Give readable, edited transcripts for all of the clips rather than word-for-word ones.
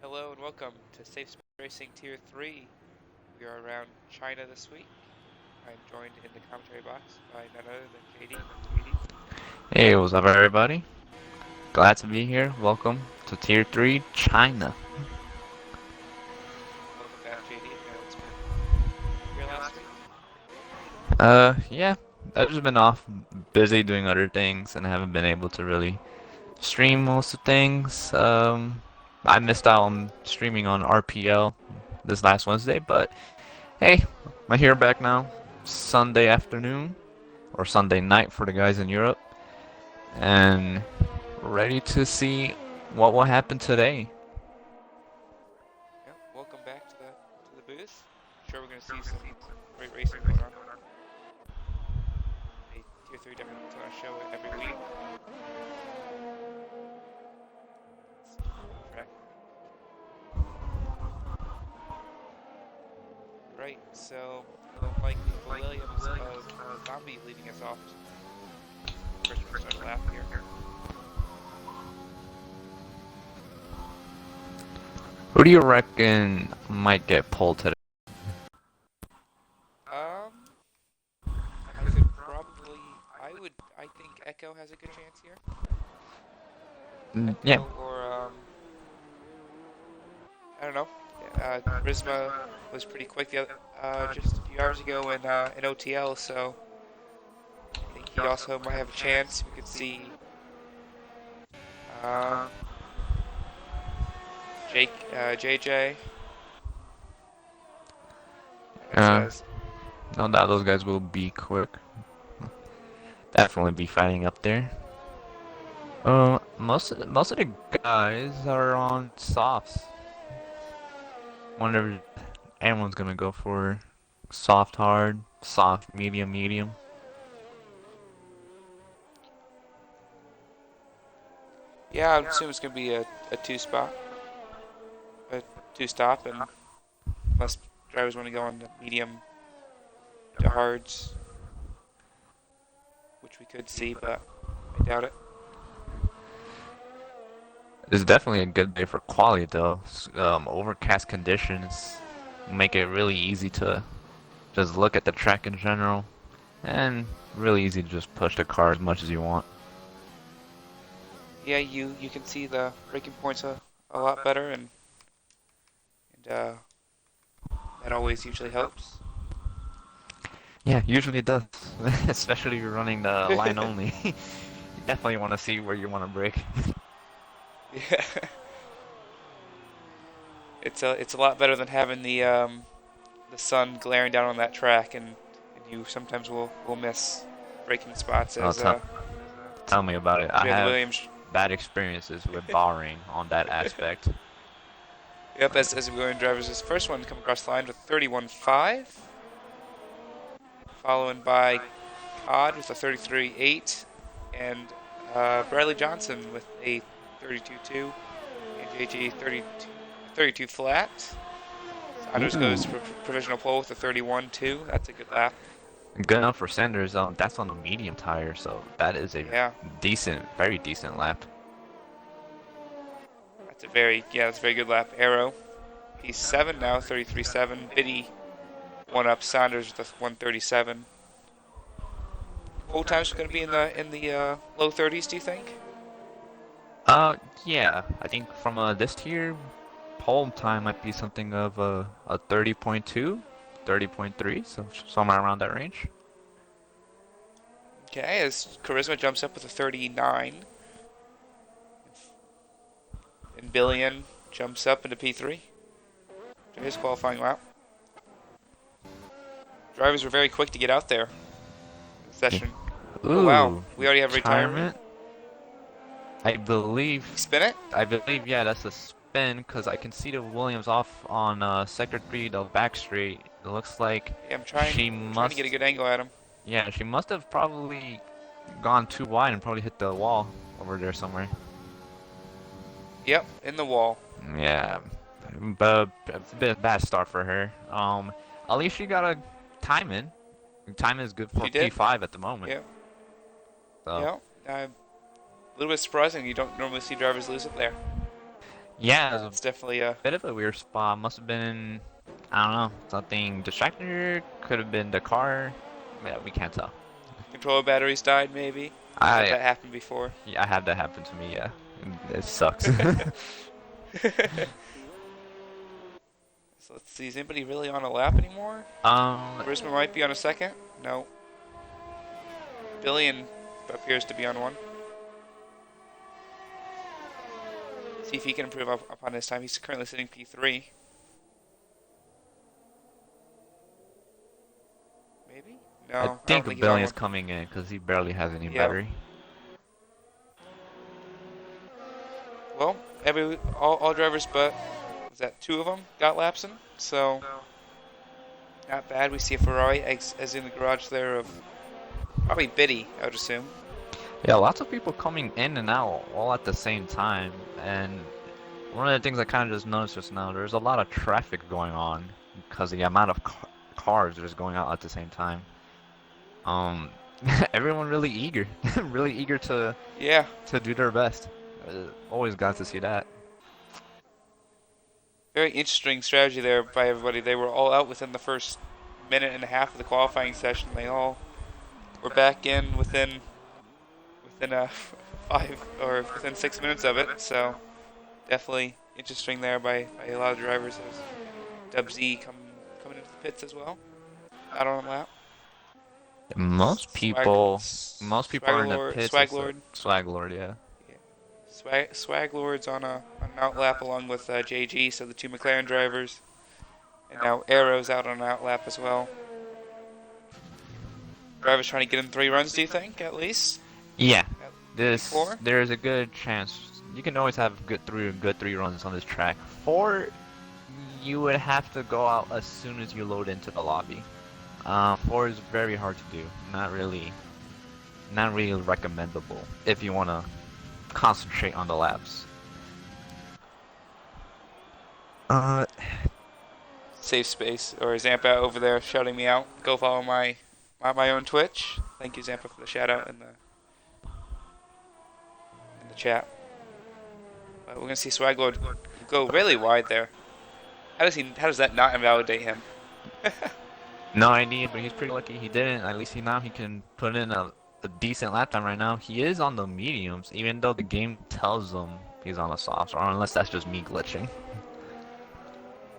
Hello and welcome to Safe Space Racing Tier 3. We are around China this week. I'm joined in the commentary box by none other than JD. Hey, what's up, everybody? Glad to be here. Welcome to Tier 3 China. Welcome back, JD. I know it's been here last week. Yeah, I've just been off busy doing other things and haven't been able to really stream most of things. I missed out on streaming on RPL this last Wednesday, but hey, I'm here back now. Sunday afternoon, or Sunday night for the guys in Europe, and ready to see what will happen today. Yep, welcome back to the booth. I'm sure we're going to see some great racing going on. A Tier 3 definitely puts on a show every week. Let's see, track. Right, so like the Williams of Zombie leading us off first start lap here. Who do you reckon might get pulled today? Um, I could probably, I think Echo has a good chance here. Yeah. Echo or I don't know. Risma was pretty quick just a few hours ago in OTL, so I think he also might have a chance. We could see um, JJ. That Uh, says, no doubt those guys will be quick. Definitely be fighting up there. Most of the guys are on softs. Wonder if anyone's gonna go for soft, hard, soft, medium, medium. yeah, I assume it's gonna be a a two stop, and unless drivers want to go on the medium to hards, which we could see, but I doubt it. It's definitely a good day for quality though. Overcast conditions make it really easy to just look at the track in general, and really easy to just push the car as much as you want. Yeah, you can see the braking points a lot better, and that always usually helps. Yeah, usually it does, especially if you're running the line only. You definitely want to see where you want to brake. Yeah, it's a lot better than having the sun glaring down on that track, and you sometimes will miss braking spots Oh, as tell me about it. I we have the have Williams. bad experiences with barring on that aspect. Yep, as the Williams drivers, his first one to come across the line with 31.5, followed by Cod with a 33.8, and Bradley Johnson with a 32.2, and JG 32 flat. Saunders goes Ooh, for provisional pole with a 31.2. That's a good lap. good enough for Sanders. That's on a medium tire, so that is a Yeah, very decent lap. that's a very good lap. Arrow, P7 now, 33.7. Biddy one up Saunders with a 137. Pole times are going to be in the low 30s. Do you think? Uh, yeah, I think from this tier, pole time might be something of a 30.2, 30.3, so somewhere around that range. Okay, as Charisma jumps up with a 39, and Billion jumps up into P3 to his qualifying lap. Drivers were very quick to get out there in the Yeah. session. Oh wow, Ooh, we already have retirement. retirement. I believe, You spin it? yeah, that's a spin because I can see the Williams off on sector 3, the back straight. It looks like Yeah, she I'm trying to get a must, good angle at him. yeah, she must have probably gone too wide and probably hit the wall over there somewhere. Yep, in the wall. Yeah, but it's a bit of a bad start for her. At least she got a time in. Time is good for She did. P5 at the moment. Yep. So Yep. A little bit surprising. You don't normally see drivers lose it there. Yeah, it was It's definitely a a bit of a weird spot. Must have been, I don't know, something distracted. Could have been the car. Yeah, we can't tell. controller batteries died, maybe. I've had I that happen before. Yeah, I had that happen to me. Yeah, it sucks. So let's see, is anybody really on a lap anymore? um, Brisbane might be on a second. No. Billion appears to be on one. See if he can improve upon his time. He's currently sitting P3. Maybe? No, I don't think think he's on Billion's one. coming in because he barely has any Yep. battery. Well, all drivers but was that 2 of them got laps in, so not bad. We see a Ferrari as in the garage there of probably Biddy, I would assume. Yeah, lots of people coming in and out all at the same time, and one of the things I kind of just noticed just now, there's a lot of traffic going on because the amount of cars just going out at the same time. Um, everyone really eager, really eager Yeah, to do their best. Always glad to see that. very interesting strategy there by everybody. They were all out within the first minute and a half of the qualifying session. They all were back in within 5 or within 6 minutes of it. So definitely interesting there by a lot of drivers as Dub Z coming into the pits as well. Not on a lap. Most people are in the pits. Swag Lord. Swag Lord, yeah. Swag Lord's on an out lap along with JG, so the 2 McLaren drivers. And now Arrow's out on an out lap as well. Drivers trying to get in 3 runs, do you think, at least? Yeah, Four? there's a good chance you can always have good three runs on this track. 4, you would have to go out as soon as you load into the lobby. 4 is very hard to do. Not really recommendable if you want to concentrate on the laps. Safe space. Or Zampa over there shouting me out. Go follow my own Twitch. Thank you, Zampa, for the shout out in the chat. But we're gonna see Swag Lord go really wide there. How does that not invalidate him? No idea, but he's pretty lucky he didn't. At least now he can put in a decent lap time right now. He is on the mediums, even though the game tells him he's on the softs, or unless that's just me glitching.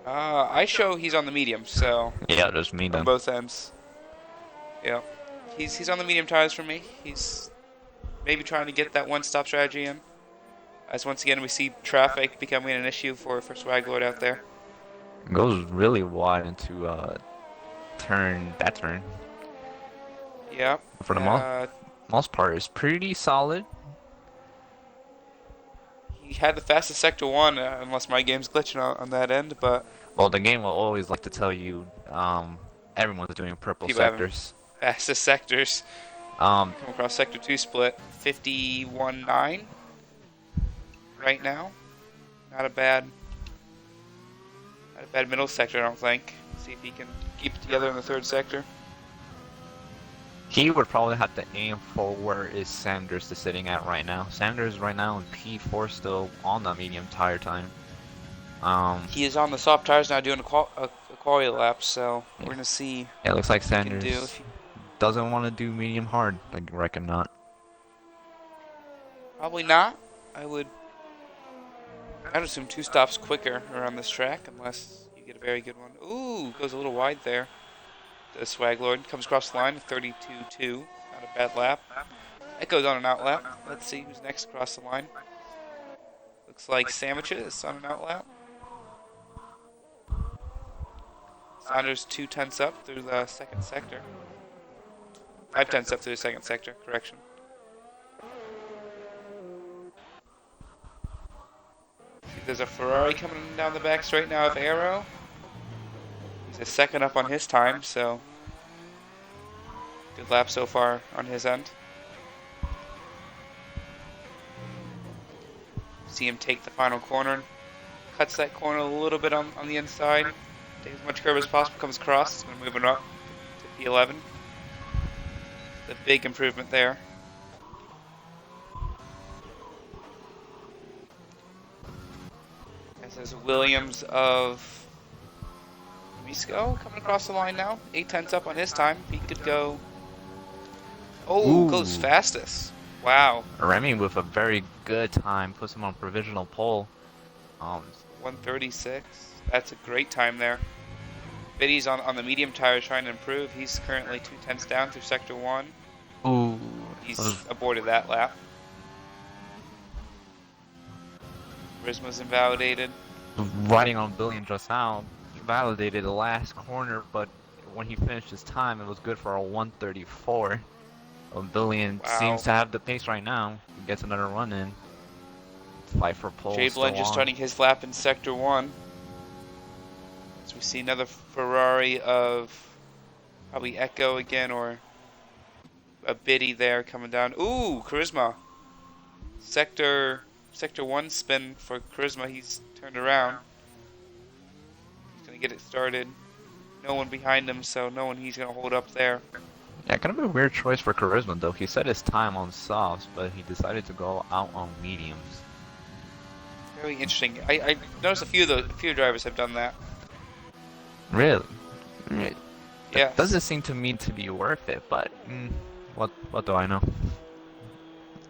I show he's on the medium, so Yeah, just me on then. both ends. Yeah, he's on the medium tires for me. He's maybe trying to get that one-stop strategy in. As once again we see traffic becoming an issue for Swag Lord out there. Goes really wide into that turn. Yeah. For the most part, it's pretty solid. He had the fastest sector 1, unless my game's glitching on that end, but Well, the game will always like to tell you everyone's doing purple People having- sectors. fastest sectors. Come across sector 2 split 51.9 right now. Not a bad middle sector, I don't think. See if he can keep it together in the 3rd sector. He would probably have to aim for where is Sanders sitting at right now. Sanders right now in P4 still on the medium tire time. He is on the soft tires now doing a quality lap, so we're gonna see It looks like what he can Sanders do. If he, doesn't want to do medium hard. I reckon not. probably not. I'd assume 2 stops quicker around this track, unless you get a very good one. Ooh, goes a little wide there. The Swag Lord comes across the line, 32.2. Not a bad lap. That goes on an out lap. Let's see who's next across the line. Looks like Sandwiches on an out lap. Saunders 2 tenths up through the 2nd sector. 5 tenths up through the 2nd sector, correction. See, there's a Ferrari coming down the back straight now of Arrow. He's a second up on his time, so good lap so far on his end. See him take the final corner. Cuts that corner a little bit on the inside. Takes as much curve as possible, comes across. It's going to move it up to P11. The big improvement there. There's Williams of Misco coming across the line now. 8 tenths up on his time. He could go. Oh, goes Ooh. fastest. Wow. Remy with a very good time puts him on provisional pole. 136. That's a great time there. Biddy's on the medium tire trying to improve. He's currently 2 tenths down through sector 1. Ooh. He's aborted that lap. Charisma's invalidated. Riding on Billion just now, he validated the last corner, but when he finished his time, it was good for a 134. Billion Wow. seems to have the pace right now. He gets another run in. Fight for pole. Jay Blend just starting his lap in sector 1. So we see another Ferrari of probably Echo again, or a Biddy there coming down. Ooh, Charisma. Sector 1 spin for Charisma. He's turned around. He's gonna get it started. No one behind him, so no one he's gonna hold up there. Yeah, kind of a weird choice for Charisma though. He set his time on softs, but he decided to go out on mediums. Very interesting. I noticed a few drivers have done that. Really? Yeah. Doesn't seem to me to be worth it, but what do I know?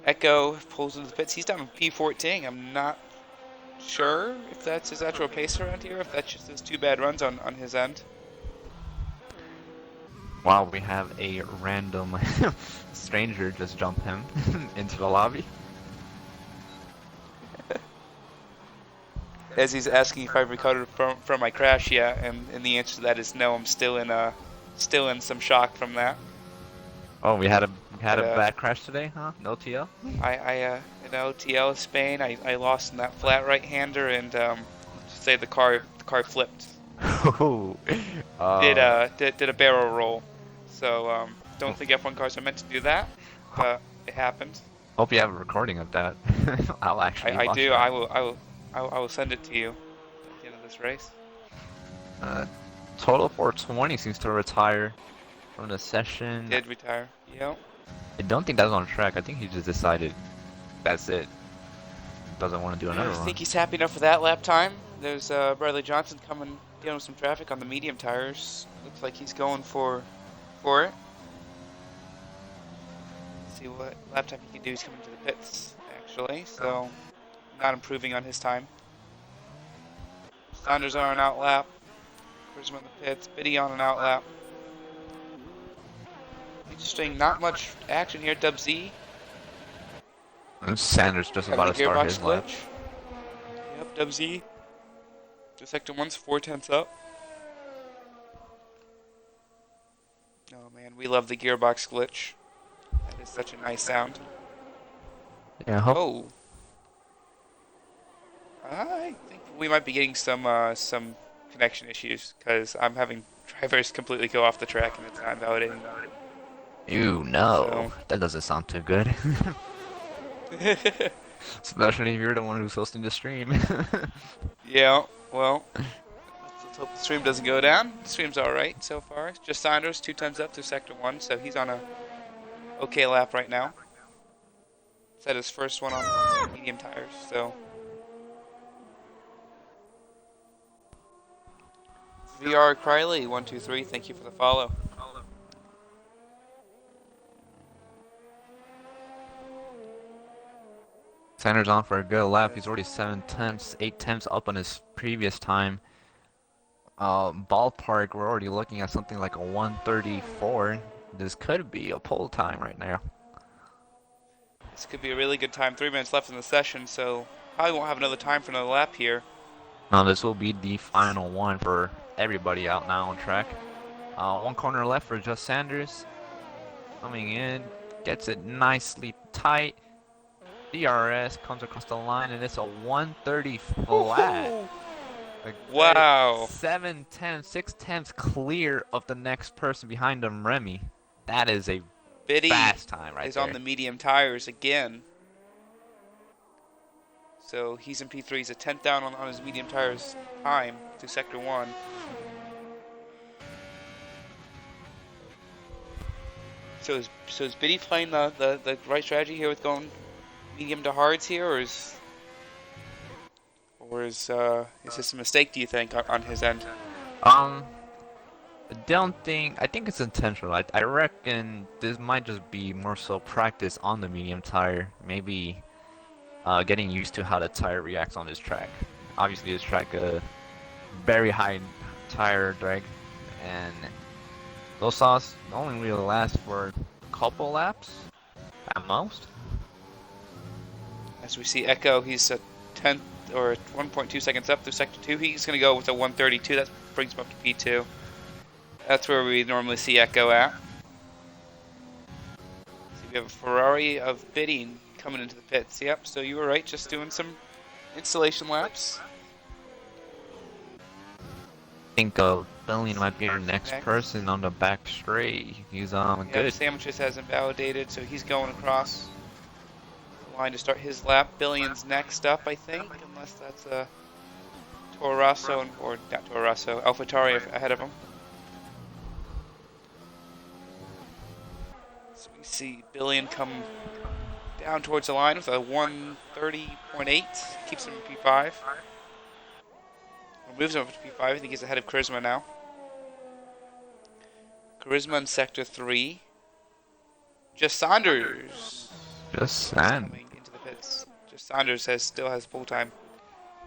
Echo pulls into the pits. He's down in P14. I'm not sure if that's his actual pace around here, if that's just his 2 bad runs on his end. Wow, we have a random stranger just jump him into the lobby. As he's asking if I've recovered from my crash yet, and the answer to that is no. I'm still in some shock from that. Oh, we had a bad crash today, huh? No TL? I in OTL Spain, I lost in that flat right-hander, and just say the car flipped. Did a barrel roll. So don't think F1 cars are meant to do that, but it happened. Hope you have a recording of that. I'll actually. I watch do. that. I will send it to you at the end of this race. Total 420 seems to retire from the session. Did retire. Yep. I don't think that's on track. I think he just decided that's it. Doesn't want to do another I run. think he's happy enough with that lap time. There's Bradley Johnson coming, dealing with some traffic on the medium tires. Looks like he's going for it. Let's see what lap time he can do. He's coming to the pits, actually, so not improving on his time. Saunders on an out lap. Charisma in the pits. Biddy on an out lap. Interesting, not much action here. Dub Z. Sanders just about to start his lap. Yep, Dub Z. The sector 1's 4 tenths up. Oh man, we love the gearbox glitch. That is such a nice sound. Yeah, Oh. I think we might be getting some connection issues, because I'm having drivers completely go off the track and it's not validating. You know, So. that doesn't sound too good. Especially if you're the one who's hosting the stream. Yeah, well, let's hope the stream doesn't go down. The stream's alright so far. Just Saunders, 2 times up through sector 1, so he's on a okay lap right now. Set his first one on medium tires, so. VR Criley, 123, thank you for the follow. Sanders on for a good lap. He's already 7 tenths, 8 tenths up on his previous time. Ballpark, we're already looking at something like a 134. This could be a pole time right now. This could be a really good time. 3 minutes left in the session, so probably won't have another time for another lap here. Now this will be the final one for everybody out now on track. 1 corner left for Just Sanders. Coming in, gets it nicely tight. DRS comes across the line and it's a 130 flat. Wow. 7 tenths, 6 tenths clear of the next person behind him, Remy. That is a Biddy fast time right is there. on the medium tires again. So he's in P3. He's a 10th down on his medium tires time through sector 1. So is Biddy playing the right strategy here with going medium to hards here, or Or is this a mistake, do you think, on his end? Um, I think it's intentional. I reckon this might just be more so practice on the medium tire. Maybe getting used to how the tire reacts on this track. Obviously, this track very high tire drag, and those sauce only really last for a couple laps at most. As we see Echo, he's a tenth or 1.2 seconds up through sector 2. He's going to go with a 132. That brings him up to P2. That's where we normally see Echo at. So we have a Ferrari of bidding coming into the pits. Yep, so you were right, just doing some installation laps. I think Billion might be our next person on the back straight. He's good. Sandwiches has invalidated, so he's going across the line to start his lap. Billion's next up, I think, unless that's Toro Rosso, or not Toro Rosso, AlphaTauri ahead of him. So we see Billion come down towards the line with a 130.8, keeps him in P5. Moves him up to P5. I think he's ahead of Charisma now. Charisma in Sector 3. Just Saunders. Coming into the pits. Just Saunders still has full time.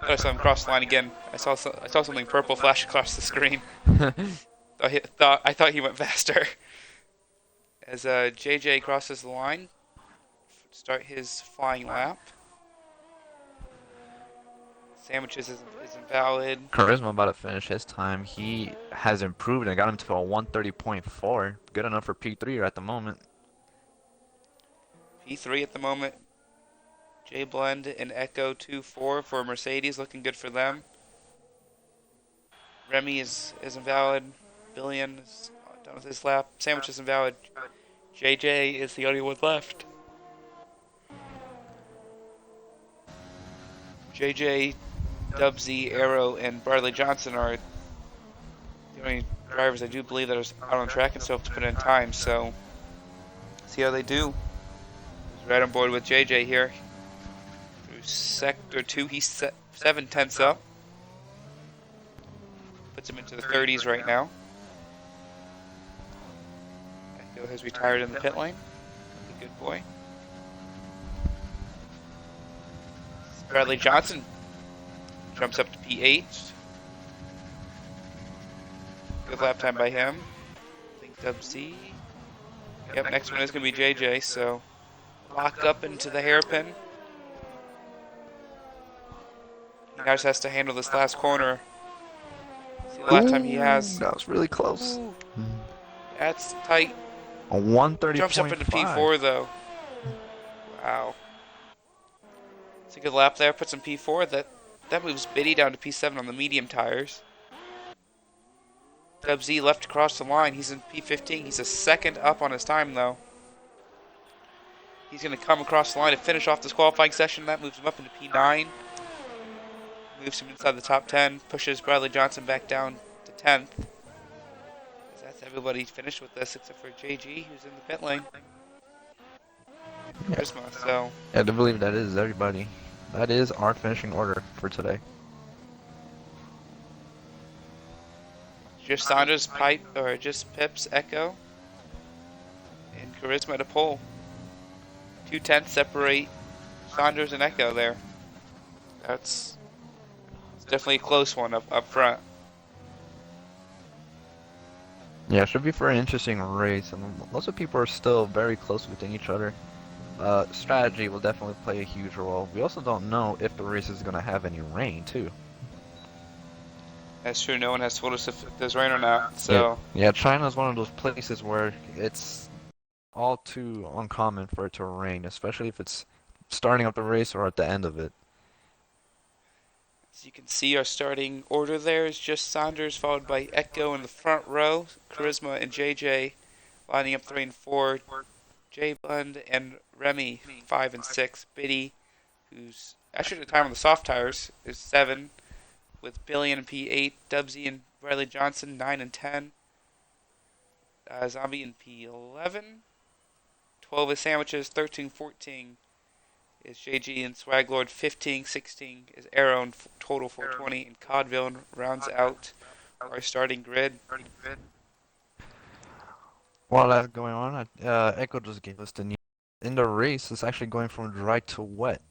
I saw him cross the line again. I saw something purple flash across the screen. I thought he went faster. As JJ crosses the line, start his flying lap. Sandwiches is invalid. Charisma about to finish his time. He has improved and got him to a 130.4. Good enough for P3 at the moment. P3 at the moment. J Blend and Echo 2-4 for Mercedes, looking good for them. Remy is invalid. Billion is done with his lap. Sandwich is invalid. JJ is the only one left. JJ, Dubsy, Arrow, and Bradley Johnson are the only drivers I do believe that are out on track and still have to put in time, so see how they do. He's right on board with JJ here. Through Sector 2, he's 7/10 up. Puts him into the 30s right now. Echo has retired in the pit lane. That's a good boy. Bradley Johnson jumps up to P8. Good lap time by him. I think Dub C. Yep, next one is going to be JJ, so lock up into the hairpin. He now just has to handle this last corner. See the lap time he has. That was really close. Ooh, that's tight. A 130.5. Jumps up into P4 though. Wow. It's a good lap there. Puts in P4. That moves Biddy down to P7 on the medium tires. Dub Z left across the line. He's in P15. He's a second up on his time though. He's going to come across the line to finish off this qualifying session. That moves him up into P9. Moves him inside the top 10. Pushes Bradley Johnson back down to 10th. That's everybody finished with this except for JG, who's in the pit lane. Charisma, so. Yeah, I do believe that is everybody. That is our finishing order for today. Just Saunders, just Pips, Echo, and Charisma to pole. 2/10 separate Saunders and Echo there. It's definitely a close one up front. Yeah, it should be for an interesting race, and lots of people are still very close within each other. Strategy will definitely play a huge role. We also don't know if the race is going to have any rain, too. That's true, no one has told us if there's rain or not, so. Yeah, China is one of those places where it's all too uncommon for it to rain, especially if it's starting up the race or at the end of it. As you can see, our starting order there is just Saunders, followed by Echo in the front row, Charisma and JJ lining up 3 and 4, J Blend and Remy 5 and 6, Biddy, who's actually the time on the soft tires, is 7, with Billion in P8, Dubsy and Bradley Johnson 9 and 10, Zombie in P11, 12 is Sandwiches, 13, 14, is JG, and Swaglord 15, 16 is Arrow, and total 420, and Codville rounds out our starting grid. While that's going on, Echo just gave us the news. In the race, it's actually going from dry to wet.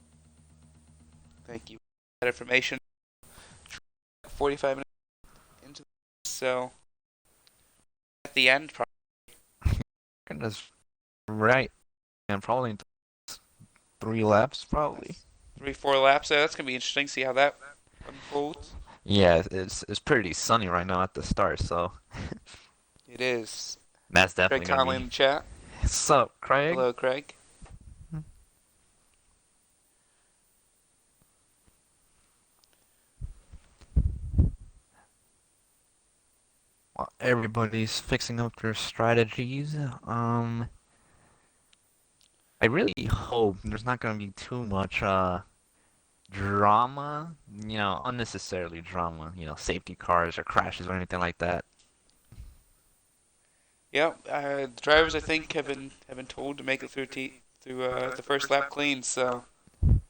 Thank you for that information. 45 minutes into so at the end, Goodness, right. And probably 3 laps, probably. 3, 4 laps. So that's gonna be interesting. See how that unfolds. Yeah, it's pretty sunny right now at the start, so It is. that's Craig definitely gonna Conley in be. the chat. What's up, Craig? Hello, Craig. While everybody's fixing up their strategies, I really hope there's not gonna be too much drama, unnecessarily drama, safety cars or crashes or anything like that. Yep. The drivers I think have been told to make it through the first lap clean. So we'll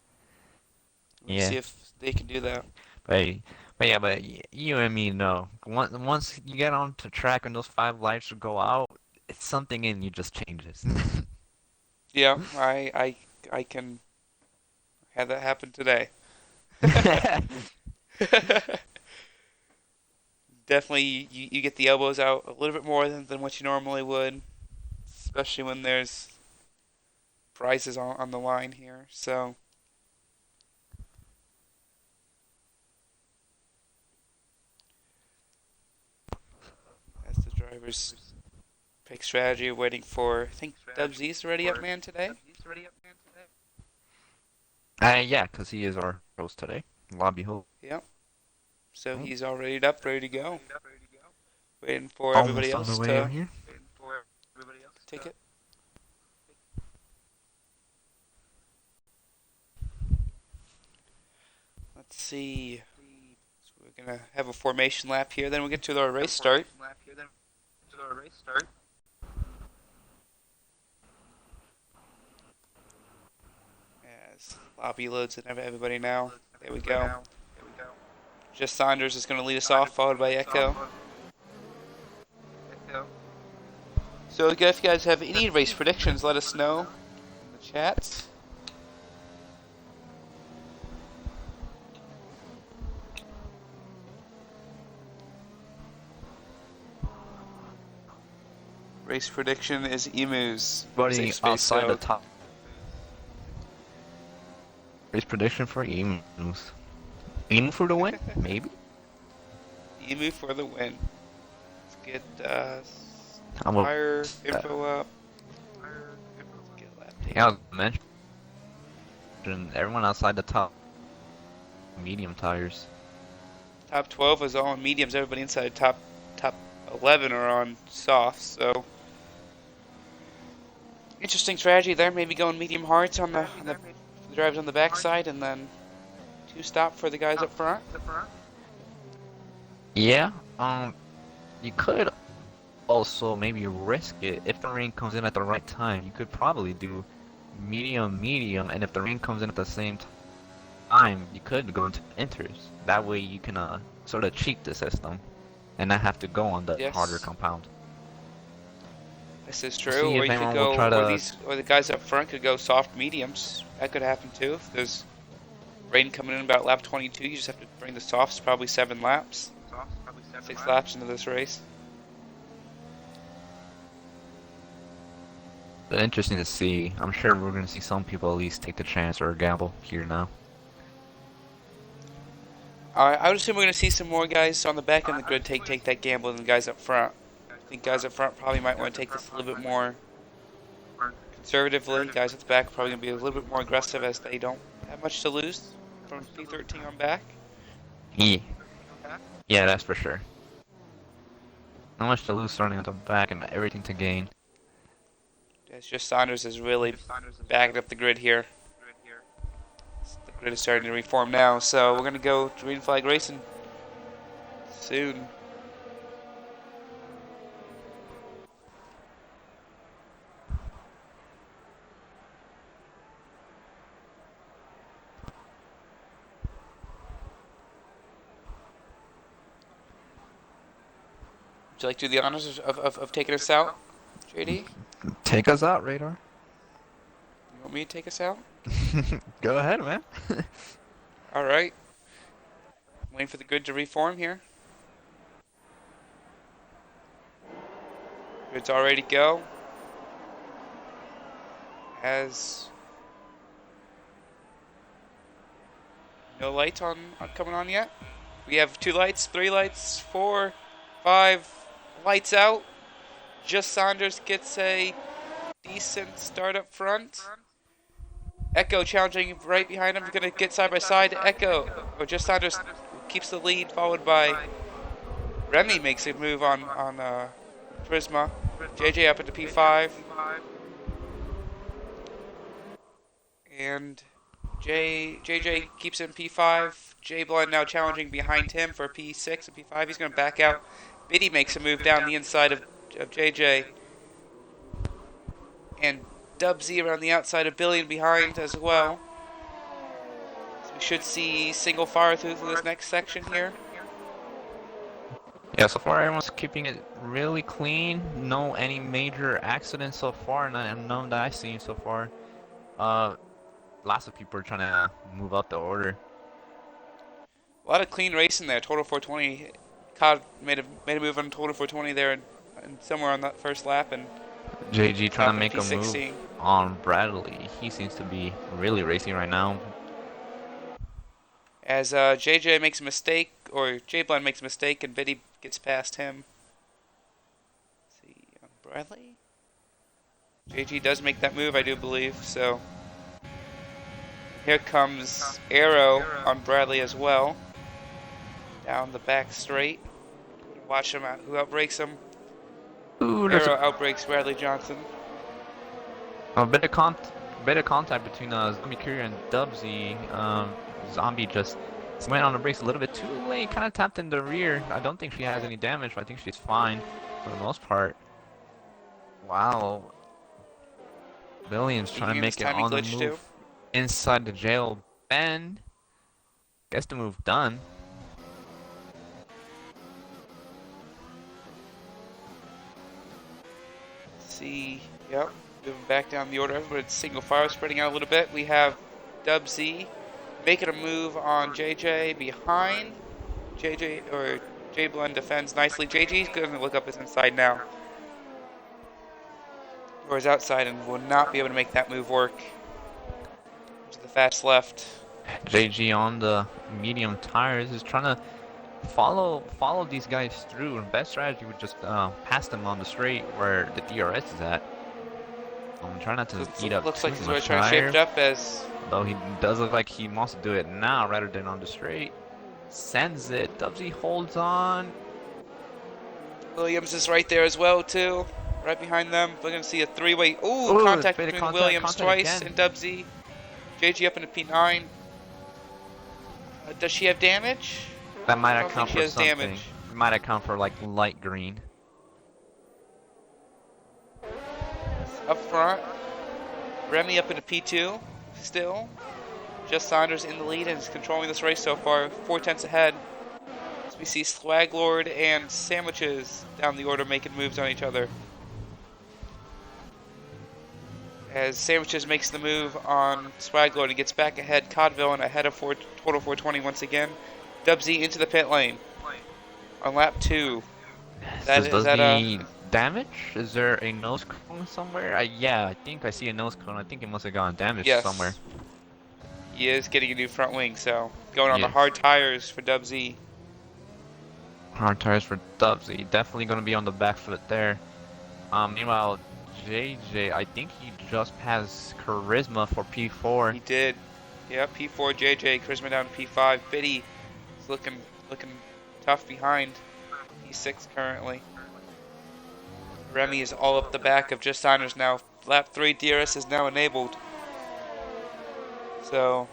Yeah, see if they can do that. but you and me know. Once you get onto track and those 5 lights go out, it's something in you just changes. Yeah, I can have that happen today. Definitely, you get the elbows out a little bit more than what you normally would, especially when there's prizes on the line here. So, as the drivers pick strategy, waiting for, I think Dub Z's ready up man today. Yeah, 'cause he is our host today. Lobby host. Yep. So Oh, he's all ready up, ready to go. Waiting for everybody almost on the else way over to here. take it. Let's see. So we're gonna have a formation lap here. Then we'll get to our race start. As lobby loads in everybody now. There we go. Just Saunders is going to lead us off, followed by Echo. So if you guys have any race predictions, let us know in the chat. Race prediction is Emus. Buddy, Safe space, outside the so top. Race prediction for Emus. Emu for the win? Maybe? Emu for the win. Let's get I'm a, tire info up. Let's get lap yeah, I data. was mentioning everyone outside the top medium tires. Top 12 is all on mediums. Everybody inside top 11 are on softs. So interesting strategy there. Maybe going medium hards on the drives on the backside, and then 2-stop for the guys up front. Yeah, you could also maybe risk it if the rain comes in at the right time. You could probably do medium, and if the rain comes in at the same time, you could go into inters. That way you can sort of cheat the system and not have to go on the harder Yes, compound. this is We'll true. see Or if you could anyone go, will try to. or the guys up front could go soft mediums. That could happen too. If there's rain coming in about lap 22, you just have to bring the softs probably 7 laps, 6 laps into this race. But interesting to see. I'm sure we're going to see some people at least take the chance or gamble here now. I would assume we're going to see some more guys on the back end of the grid take that gamble than the guys up front. I think guys up front probably might want to take this a little bit more conservatively. Guys at the back are probably going to be a little bit more aggressive as they don't have much to lose from P13 on back. Yeah, that's for sure. Not much to lose starting at the back and everything to gain. It's just Saunders is really backing up the grid here. The grid is starting to reform now, so we're going to go to green flag racing soon. you like to do the honors of taking us out, JD? You Take us out, Radar. want me to take us out? Go ahead, man. All right. Waiting for the grid to reform here. Grid's all ready to go. Has no lights on coming on yet. We have 2 lights, 3 lights, 4, 5 lights out. Just Saunders gets a decent start up front. Echo challenging right behind him, gonna get side by side. Echo, or Just Saunders keeps the lead, followed by Remy makes a move on Prisma. JJ up into P5. And JJ keeps in P5. J Blend now challenging behind him for P6 and P5. He's going to back out. Biddy makes a move down the inside of JJ. And Dub Z around the outside of Billy and behind as well. So we should see single fire through this next section here. Yeah, so far everyone's keeping it really clean. No any major accidents so far, none that I've seen so far. Lots of people are trying to move up the order. A lot of clean racing there. Total 420. Cod made a move on Total 420 there and somewhere on that first lap. And JG trying to make a P16. move on Bradley. He seems to be really racing right now. As JJ makes a mistake, or J Blend makes a mistake, and Biddy gets past him. Let's see, Bradley? JG does make that move, I do believe, so. Here comes Arrow on Bradley as well. Down the back straight. Watch him out, who outbreaks him. Ooh, there's Arrow outbreaks Bradley Johnson. a bit of contact between Zombie Courier and Dubsy. Zombie just went on the brakes a little bit too late, kind of tapped in the rear. I don't think she has any damage, but I think she's fine for the most part. Wow. Williams trying to make it on the move inside the jail bend. Gets the move done. See, yep, moving back down the order, but it's single fire spreading out a little bit. We have Dub Z making a move on JJ behind. JJ, or J Blend defends nicely. JG's going to look up his inside now. Or his outside, and will not be able to make that move work. To the fast left. JG on the medium tires is trying to follow these guys through, and best strategy would just pass them on the straight where the DRS is at. I'm trying not to eat up Looks too like he's much trying to shape it tire, up as though he does look like he wants to do it now rather than on the straight. Sends it. Dubsy holds on. Williams is right there as well too. Right behind them. We're going to see a three-way contact between Williams twice and Dub Z. JG up into P9. Does she have damage? That might I have don't come think she for has something. damage. It might have come for like light green. Up front, Remy up into P2 still. Just Saunders in the lead and is controlling this race so far, 4/10 ahead. As we see Swaglord and Sandwiches down the order making moves on each other. As Sandwiches makes the move on Swaglord and gets back ahead, Codville and ahead of Total 420 once again. Dub Z into the pit lane on lap 2. Does the damage? Is there a nose cone somewhere? Yeah, I think I see a nose cone. I think it must have gotten damaged somewhere. He is getting a new front wing, so going on the Yes. hard tires for Dub Z. Hard tires for Dubsy. Definitely going to be on the back foot there. Meanwhile, JJ, I think he just passed Charisma for P4. He did. Yeah, P4 JJ, Charisma down to P5. Biddy is looking tough behind. P6 currently. Remy is all up the back of Just Saunders now. Lap 3 DRS is now enabled. So.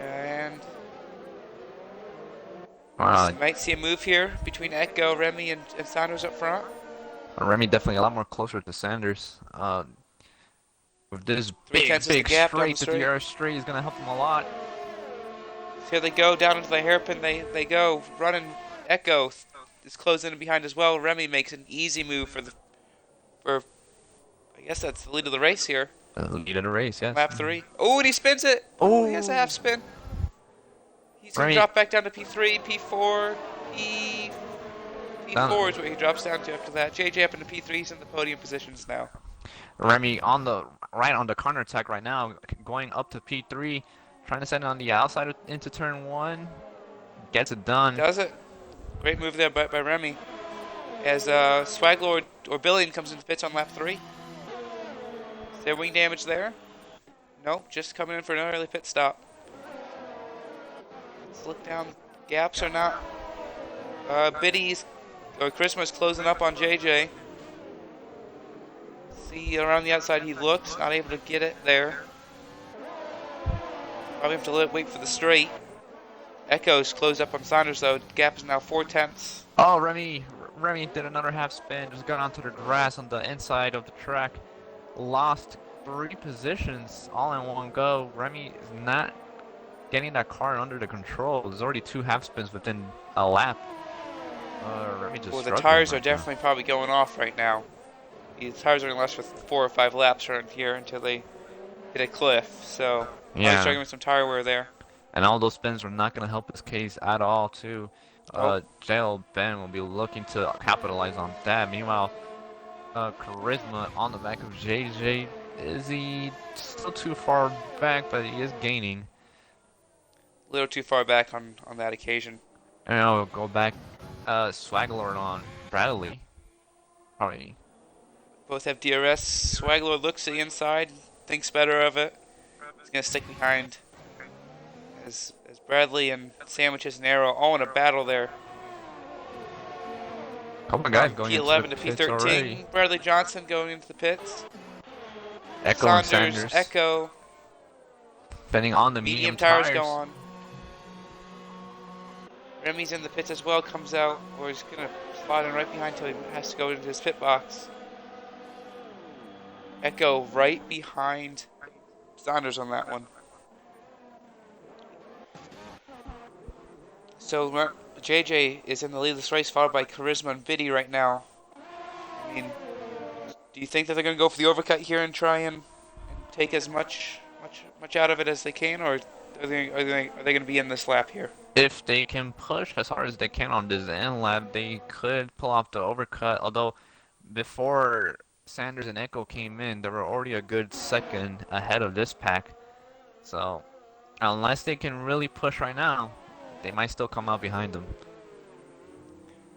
And. Wow, Might see a move here between Echo, Remy, and Saunders up front. Remy definitely a lot more closer to Sanders. With this big gap down straight, the the DRS straight is going to help him a lot. Here they go down into the hairpin. They go running. Echo is closing in behind as well. Remy makes an easy move for I guess that's the lead of the race here. Lead of the race, yes. Lap 3. Oh, and he spins it. Oh, he has a half spin. He's gonna Remy. drop back down to P3, P4, P4 is where he drops down to after that. JJ up into P3. He's in the podium positions now. Remy on the counter attack right now, going up to P3, trying to send it on the outside into turn 1. Gets it done. Does it? Great move there by Remy. As Swaglord or Billion comes into pits on lap 3. Is there wing damage there? Nope, just coming in for an early pit stop. Let's look down. Gaps are not. Biddy's or Charisma's closing up on JJ. See around the outside he looks, not able to get it there. Probably have to wait for the straight. Echoes close up on Saunders though. Gap is now 4/10. Oh, Remy did another half spin, just got onto the grass on the inside of the track. Lost 3 positions all in one go. Remy is not getting that car under the control. There's already 2 half spins within a lap. Remy just Well, the struggling tires are right now. definitely probably going off right now. The tires are going to last for 4 or 5 laps around here until they hit a cliff. So, probably struggling with some tire wear there. And all those spins were not going to help his case at all, too. JL Ben will be looking to capitalize on that. Meanwhile, Charisma on the back of JJ. Is he still too far back, but he is gaining. A little too far back on that occasion. And I'll go back. Swaglord on Bradley. Probably. Both have DRS. Swaglord looks to the inside, thinks better of it. He's going to stick behind. As Bradley and Sandwiches and Arrow all in a battle there. Couple of guys going P11 into to the pits P13. already. Bradley Johnson going into the pits. Echo and Sanders. Echo. Depending on the Medium medium tires go on. Remy's in the pits as well, comes out, or he's going to slide in right behind until he has to go into his pit box. Echo right behind Saunders on that one. So JJ is in the lead of this race, followed by Charisma and Biddy right now. I mean, do you think that they're going to go for the overcut here and try and take as much out of it as they can, or are they going to be in this lap here? If they can push as hard as they can on this end lap, they could pull off the overcut. Although, before Sanders and Echo came in, they were already a good second ahead of this pack. So, unless they can really push right now, they might still come out behind them.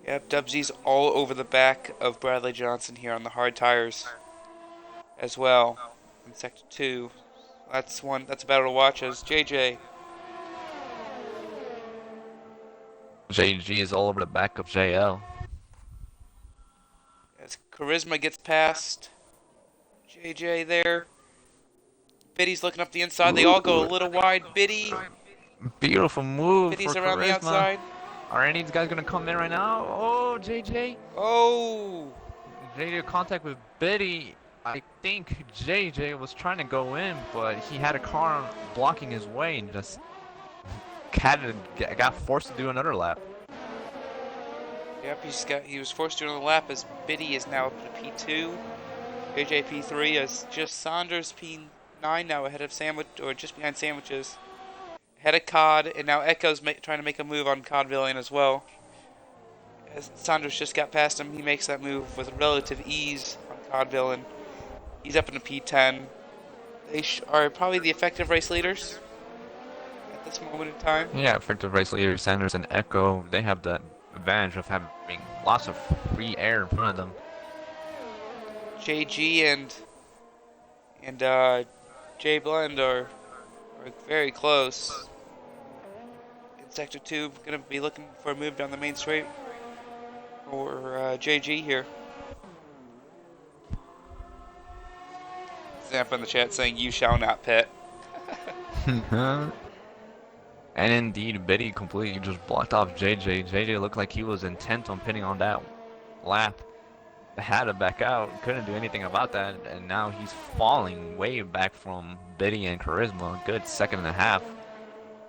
Yep, Dubsy's all over the back of Bradley Johnson here on the hard tires as well in Sector 2. That's a battle to watch as JJ. JG is all over the back of JL. As Charisma gets past JJ there. Biddy's looking up the inside. They all go a little wide. Biddy. Beautiful move Biddy's for around Charisma. the outside. Are any of these guys going to come in right now? Oh, JJ. Oh. JJ contact with Biddy. I think JJ was trying to go in, but he had a car blocking his way and just got forced to do another lap. Yep, he was forced to do another lap as Biddy is now up to P2. JJ P3 is just Saunders P9 now ahead of Sandwich, or just behind Sandwiches. Ahead of Cod, and now Echo's trying to make a move on Cod Villian as well. As Saunders just got past him, he makes that move with relative ease on Cod Villian. He's up into P10. They are probably the effective race leaders at this moment in time. Yeah, effective race leaders, Sanders and Echo, they have the advantage of having lots of free air in front of them. JG and J Blend are very close. In Sector 2, going to be looking for a move down the main straight for JG here. Zamp in the chat saying, "You shall not pit." And indeed, Biddy completely just blocked off JJ. JJ looked like he was intent on pitting on that lap. Had to back out, couldn't do anything about that, and now he's falling way back from Biddy and Charisma. Good second and a half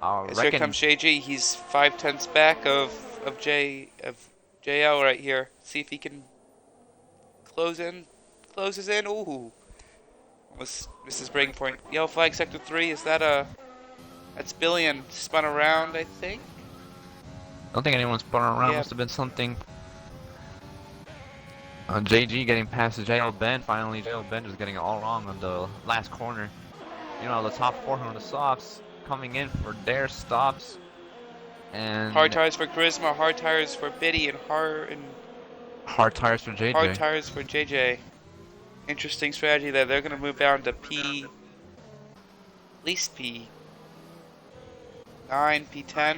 I As here reckon. comes JG. He's 5/10ths back of JL right here. See if he can close in. Closes in. Ooh. Almost misses breaking point. Yellow flag sector 3. Is that a... That's Billion spun around, I think. I don't think anyone's spun around. Yeah. Must have been something. JG getting past JL Ben. Finally, JL Ben just getting it all wrong on the last corner. You know, the top 400 softs coming in for their stops. And Hard tires for Charisma, hard tires for Biddy, and hard tires for JJ. hard tires for JJ. Interesting strategy there. They're going to move down to P... At least P9, P10.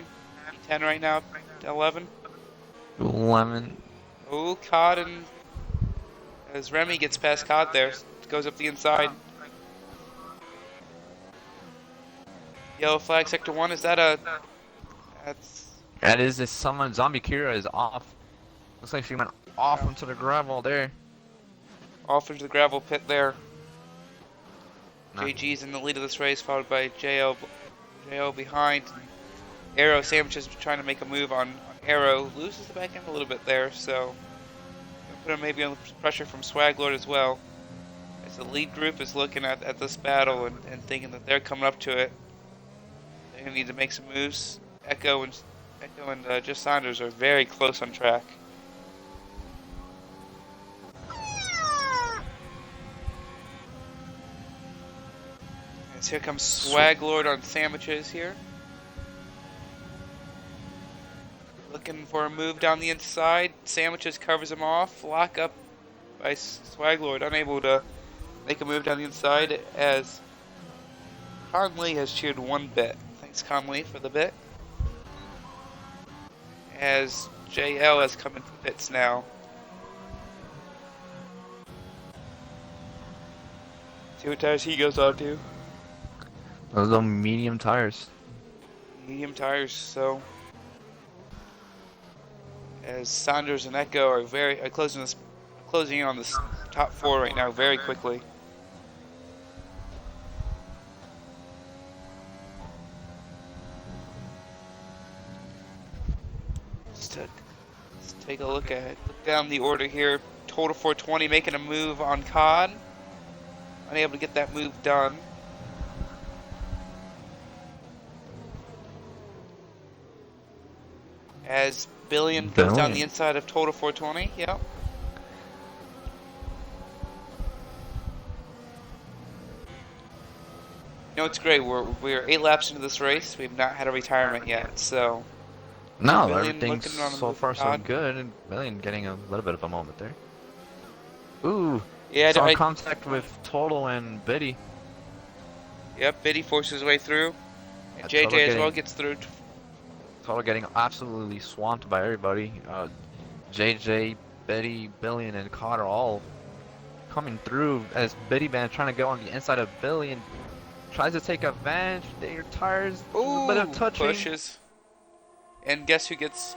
P10 right now, 11. 11. Oh, Cod and... As Remy gets past Cod there, goes up the inside. Yellow flag, sector 1, is that a... That's... That is if someone, Zombie Kira is off. Looks like she went off into the gravel there. Off into the gravel pit there. Nah. JG's in the lead of this race, followed by JL behind. Arrow Sandwiches trying to make a move on Arrow. Loses the back end a little bit there, so... Put him maybe under pressure from Swaglord as well. As the lead group is looking at this battle and thinking that they're coming up to it. They're going to need to make some moves. Echo and Just Saunders are very close on track. As here comes Swaglord on Sandwiches here. Looking for a move down the inside. Sandwiches covers him off. Lock up by Swaglord, unable to make a move down the inside as Conley has cheered one bit. Thanks Conley for the bit. As JL has come into the pits now. See what tires he goes on to. Those are medium tires. Medium tires, so as Saunders and Echo are closing in on this top 4 right now very quickly. Let's take a look down the order here. Total 420 making a move on Cod. Unable to get that move done. As Billion goes down the inside of Total 420, yep. You know, it's great. We're 8 laps into this race. We've not had a retirement yet, so. No, Billion everything's looking on so the far so Cod. good, and Billion getting a little bit of a moment there. Ooh, Yeah, saw contact with Total and Biddy. Yep, Biddy forces his way through. And Total JJ as well getting- gets through. Total getting absolutely swamped by everybody. JJ, Biddy, Billion, and Cod are all coming through as Biddy Band trying to go on the inside of Billion. Tries to take advantage. Their tires, a little bit of touching. Pushes. And guess who gets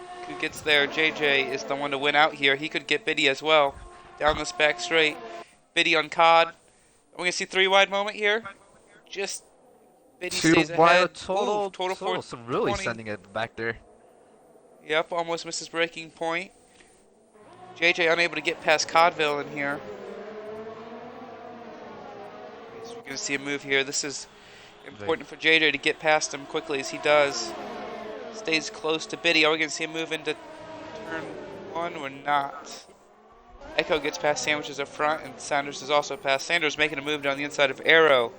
there? JJ is the one to win out here. He could get Biddy as well. Down this back straight. Biddy on Cod. We're going to see 3 wide moment here. Just Biddy stays ahead. Total, Ooh, total Total, so really 420. sending it back there. Yep, almost misses breaking point. JJ unable to get past Codville in here. So we're going to see a move here. This is important for JJ to get past him quickly as he does. Stays close to Biddy. Are we going to see him move into turn 1 or not? Echo gets past Sandwiches up front, and Sanders is also past. Sanders making a move down the inside of Arrow.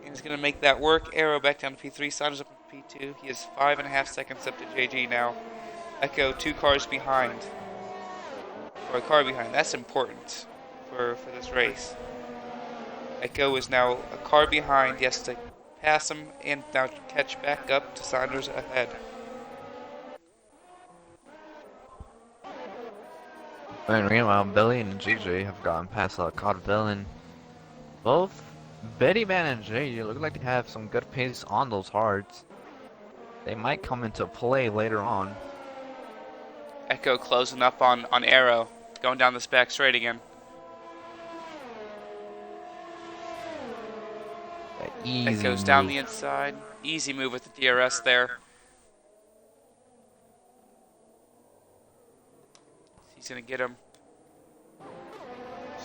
He's going to make that work. Arrow back down to P3. Sanders up to P2. He is 5.5 seconds up to JG now. Echo 2 cars behind. Or a car behind. That's important for this race. Echo is now a car behind. He has to pass him and now catch back up to Sanders ahead. And meanwhile, Billy and JJ have gotten past Codville, and both Betty Man and JJ look like they have some good pace on those hards. They might come into play later on. Echo closing up on Arrow. Going down this back straight again. Easy That goes down move. the inside. Easy move with the DRS there. He's gonna get him.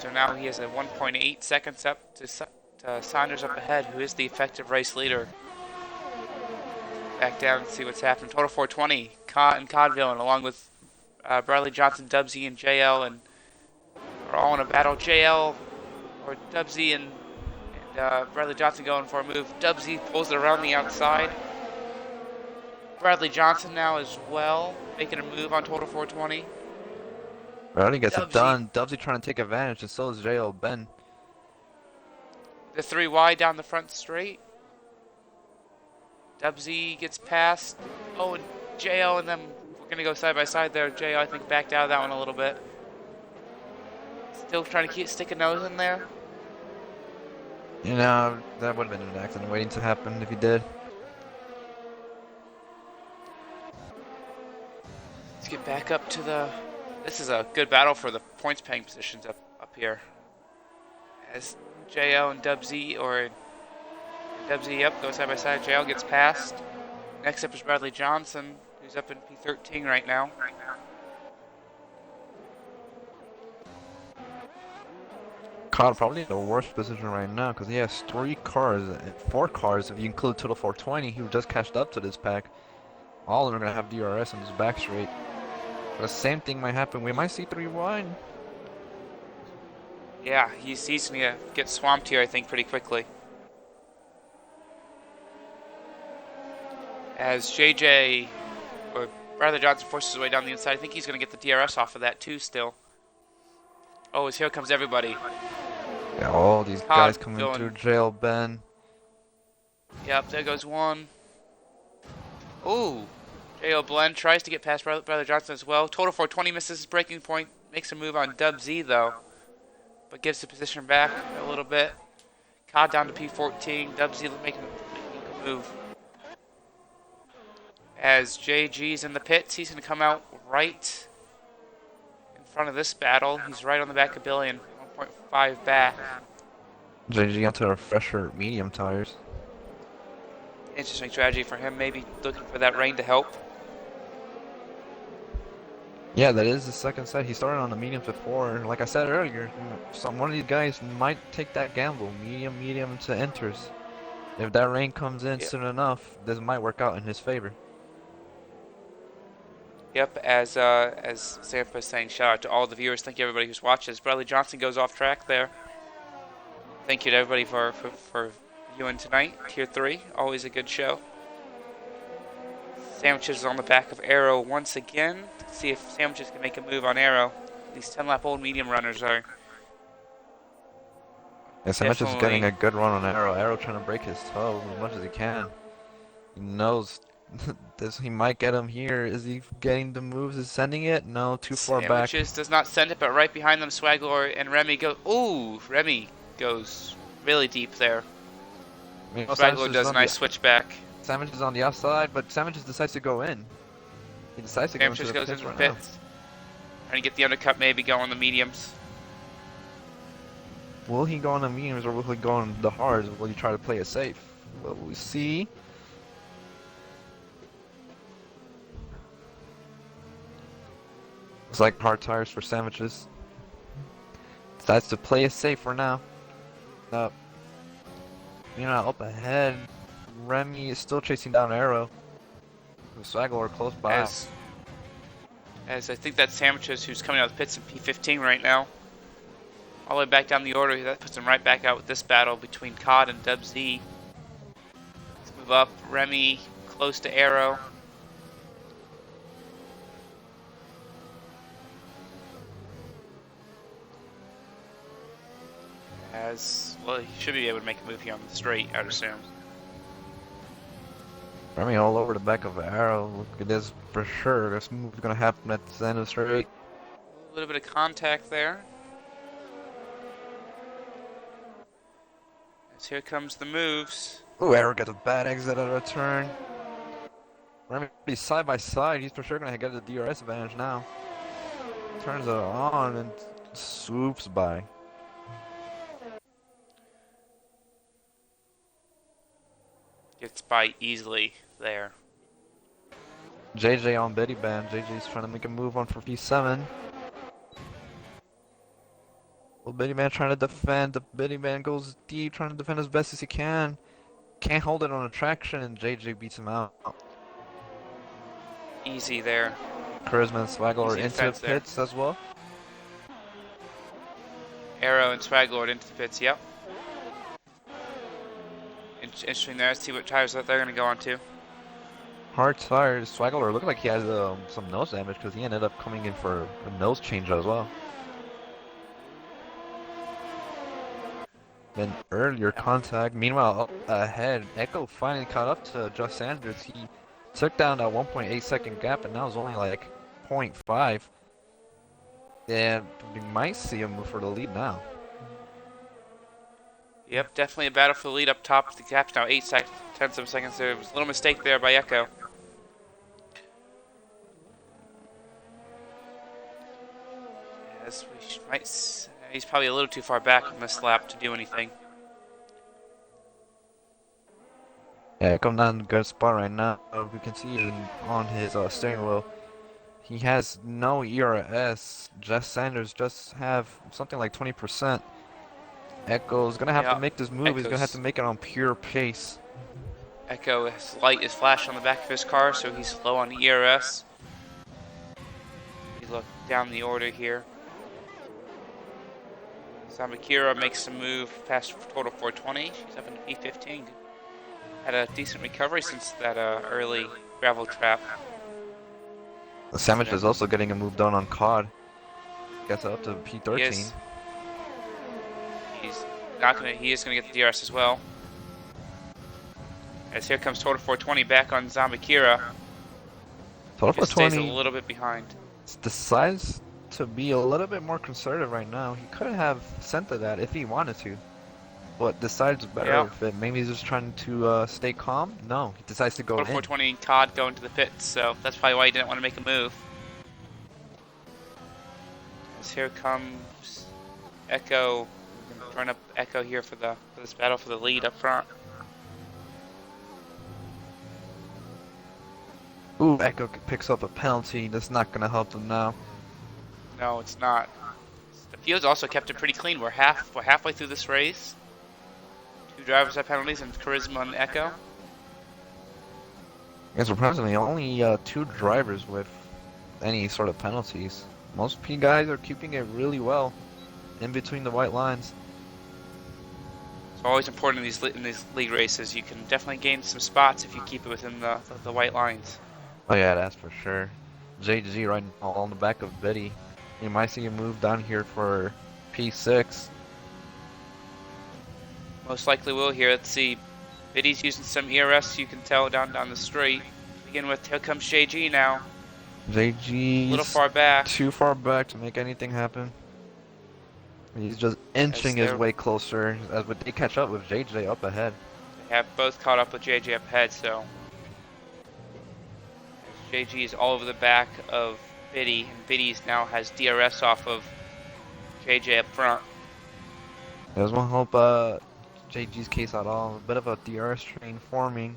So now he has a 1.8 seconds up to Saunders up ahead, who is the effective race leader. Back down and see what's happening. Total 420. And Codville, and along with Bradley Johnson, Dubsy, and JL, and are all in a battle. JL or Dubsy and Bradley Johnson going for a move. Dubsy pulls it around the outside. Bradley Johnson now as well, making a move on Total 420. Bradley gets it Dubsy. done. Dubsy trying to take advantage, and so is JL Ben. The 3 wide down the front straight. Dubsy gets past. Oh, and JL and them, we're going to go side by side there. JL, I think, backed out of that one a little bit. Still trying to stick a nose in there. You know, that would have been an accident waiting to happen if he did. Let's get back up to the... This is a good battle for the points paying positions up here. As JL and Dubsy, or Dubsy up, goes side by side. JL gets past. Next up is Bradley Johnson, who's up in P13 right now. Cod probably in the worst position right now because he has 4 cars if you include Total 420 who just catched up to this pack. All of them are going to have DRS on this back straight. The same thing might happen. We might see 3 wide. Yeah, he's going to get swamped here, I think, pretty quickly. As JJ, or Bradley Johnson, forces his way down the inside. I think he's going to get the DRS off of that too still. Oh, as here comes everybody. Yeah, all these guys coming going through jail, Ben. Yep, there goes one. Ooh. J.O. Blend tries to get past Brother Johnson as well. Total 420 misses his breaking point. Makes a move on Dub Z though. But gives the position back a little bit. Cod down to P14. Dub Z making a move. As JG's in the pits, he's going to come out right in front of this battle. He's right on the back of Billion. 1.5 back. JG got to fresher medium tires. Interesting strategy for him, maybe looking for that rain to help. Yeah, that is the second set. He started on the mediums before. Like I said earlier, one of these guys might take that gamble. Medium to enters. If that rain comes in soon enough, this might work out in his favor. Yep, as Sampa is saying, shout out to all the viewers. Thank you everybody who's watched. As Bradley Johnson goes off track there. Thank you to everybody for viewing tonight. Tier 3, always a good show. Sandwiches on the back of Arrow once again. Let's see if Sandwiches can make a move on Arrow. These 10-lap-old medium runners are... Yeah, Sandwiches is getting a good run on Arrow. Arrow trying to break his toe as much as he can. He knows this. He might get him here. Is he getting the moves? Is sending it? No, too far back. Sandwiches does not send it, but right behind them, Swaglor and Remy go... Ooh, Remy goes really deep there. Swaglor does a nice switchback. Sandwiches on the outside, but Sandwiches decides to go in. He decides to go into the pits right now. Trying to get the undercut, maybe go on the mediums. Will he go on the mediums or will he go on the hards? Will he try to play it safe? Well, we see. Looks like hard tires for Sandwiches. Decides to play it safe for now. You know, up ahead, Remy is still chasing down Arrow. Swaggler close by. As I think that's Sandwiches who's coming out of the pits in P15 right now. All the way back down the order, that puts him right back out with this battle between Cod and Dub Z. Let's move up. Remy close to Arrow. Well, he should be able to make a move here on the straight, I'd assume. Remy all over the back of Arrow. Look at this for sure. This move is gonna happen at the end of the straight. A little bit of contact there. As here comes the moves. Ooh, Arrow gets a bad exit out of a turn. Remy side by side. He's for sure gonna get the DRS advantage now. Turns it on and swoops by. gets by easily there. JJ on Biddy Band. JJ's trying to make a move on for P7. Well, Biddy Man trying to defend. The Biddy Man goes deep, trying to defend as best as he can. Can't hold it on a traction, and JJ beats him out. Easy there. Charisma and Swaggler Easy into defense there. pits as well. Arrow and Swaglord into the pits, yep. Interesting there. Let's see what tires that they're going to go on to. Hard tires. Swaggler looked like he has some nose damage because he ended up coming in for a nose change as well. Then earlier contact. Meanwhile, up ahead, Echo finally caught up to Just Sanders. He took down that 1.8 second gap, and now it's only like 0.5. And we might see him move for the lead now. Yep, definitely a battle for the lead up top. The gap's now 8 seconds, 10th of a second. There was a little mistake there by Echo. As we might, he's probably a little too far back on this lap to do anything. Yeah, come down in a good spot right now. We can see it on his steering wheel. He has no ERS. Just Sanders just have something like 20%. Echo's gonna have to make this move. He's gonna have to make it on pure pace. Echo, his light is flashing on the back of his car, so he's low on ERS. We look down the order here. Zambakira makes a move past total 420. She's up into P15. Had a decent recovery since that early gravel trap. The Sandwich is also getting a move done on COD. Gets up to P13. He is gonna get the DRS as well. As here comes Total 420 back on Zambakira. Total Just stays a 420 little bit behind. decides to be a little bit more conservative right now. He could have sent to that if he wanted to, but decides better if it. Maybe he's just trying to stay calm. No, he decides to go Total in. 420 and COD going to the pits, so that's probably why he didn't want to make a move. As here comes Echo. Run up Echo here for this battle for the lead up front. Ooh, Echo picks up a penalty. That's not gonna help him now. No, it's not. The field's also kept it pretty clean. We're halfway through this race. 2 drivers have penalties, and Charisma and Echo. Yeah, surprisingly, only 2 drivers with any sort of penalties. Most P guys are keeping it really well in between the white lines. It's always important in these league races. You can definitely gain some spots if you keep it within the white lines. Oh yeah, that's for sure. JG right now on the back of Betty. You might see him move down here for P6. Most likely will here. Let's see. Biddy's using some ERS, you can tell down the straight. Begin with, here comes JG now. JG A little far back. Too far back to make anything happen. He's just inching his way closer as they catch up with JJ up ahead. They have both caught up with JJ up ahead, so JG is all over the back of Biddy, and Biddy's now has DRS off of JJ up front. This won't help JG's case at all. A bit of a DRS train forming.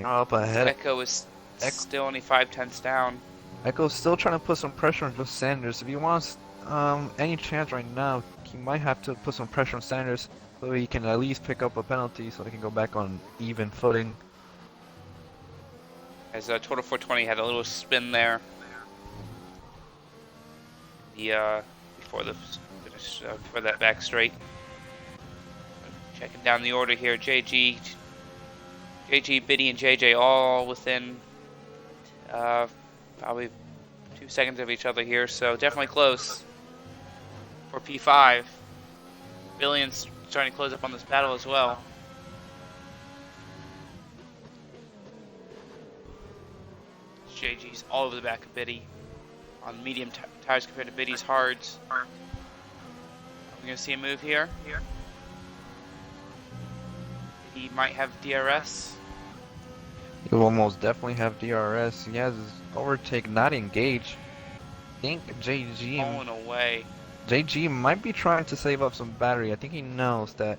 Up ahead. Echo is still only 5/10ths down. Echo's still trying to put some pressure on Just Sanders. If he wants any chance right now, he might have to put some pressure on Sanders so he can at least pick up a penalty so they can go back on even footing. As Total 420 had a little spin there. Before that back straight. Checking down the order here. JG, Biddy, and JJ all within probably 2 seconds of each other here, so definitely close for P5. Billion's starting to close up on this battle as well. JG's all over the back of Biddy on medium tires compared to Biddy's hards. Are we going to see a move here? He might have DRS. He will most definitely have DRS. He has his overtake not engaged. I think JG... Pulling away. JG might be trying to save up some battery. I think he knows that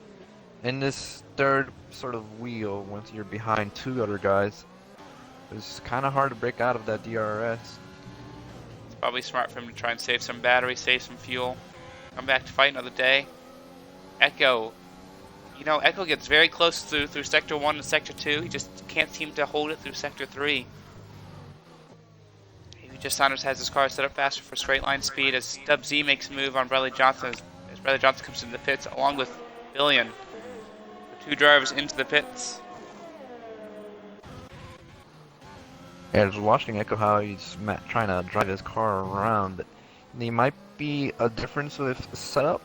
in this third sort of wheel, once you're behind two other guys, it's kind of hard to break out of that DRS. It's probably smart for him to try and save some battery, save some fuel, come back to fight another day. Echo, you know, Echo gets very close through Sector 1 and Sector 2. He just can't seem to hold it through Sector 3. Maybe just Saunders has his car set up faster for straight line speed as Dub Z makes a move on Bradley Johnson as Bradley Johnson comes into the pits along with Billion. The two drivers into the pits. Yeah, I was watching Echo how he's trying to drive his car around, but there might be a difference with the setup.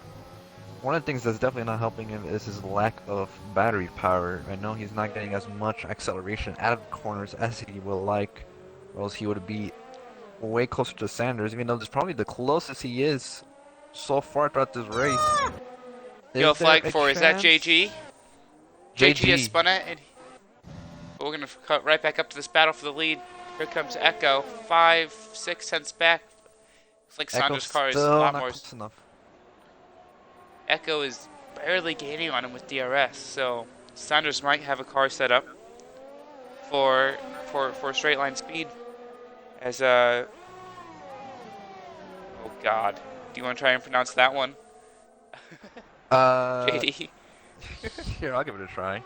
One of the things that's definitely not helping him is his lack of battery power. I know he's not getting as much acceleration out of the corners as he would like, or else he would be way closer to Sanders, even though this is probably the closest he is so far throughout this race. Yellow Is there flag a for, is that chance? JG? JG has JG. spun it, and we're going to cut right back up to this battle for the lead. Here comes Echo, 5-6 tenths back. Looks like Saunders' Echo's car is a still lot not more. close enough. Echo is barely gaining on him with DRS, so Saunders might have a car set up for straight line speed. As oh God, do you want to try and pronounce that one, JD? Here, I'll give it a try.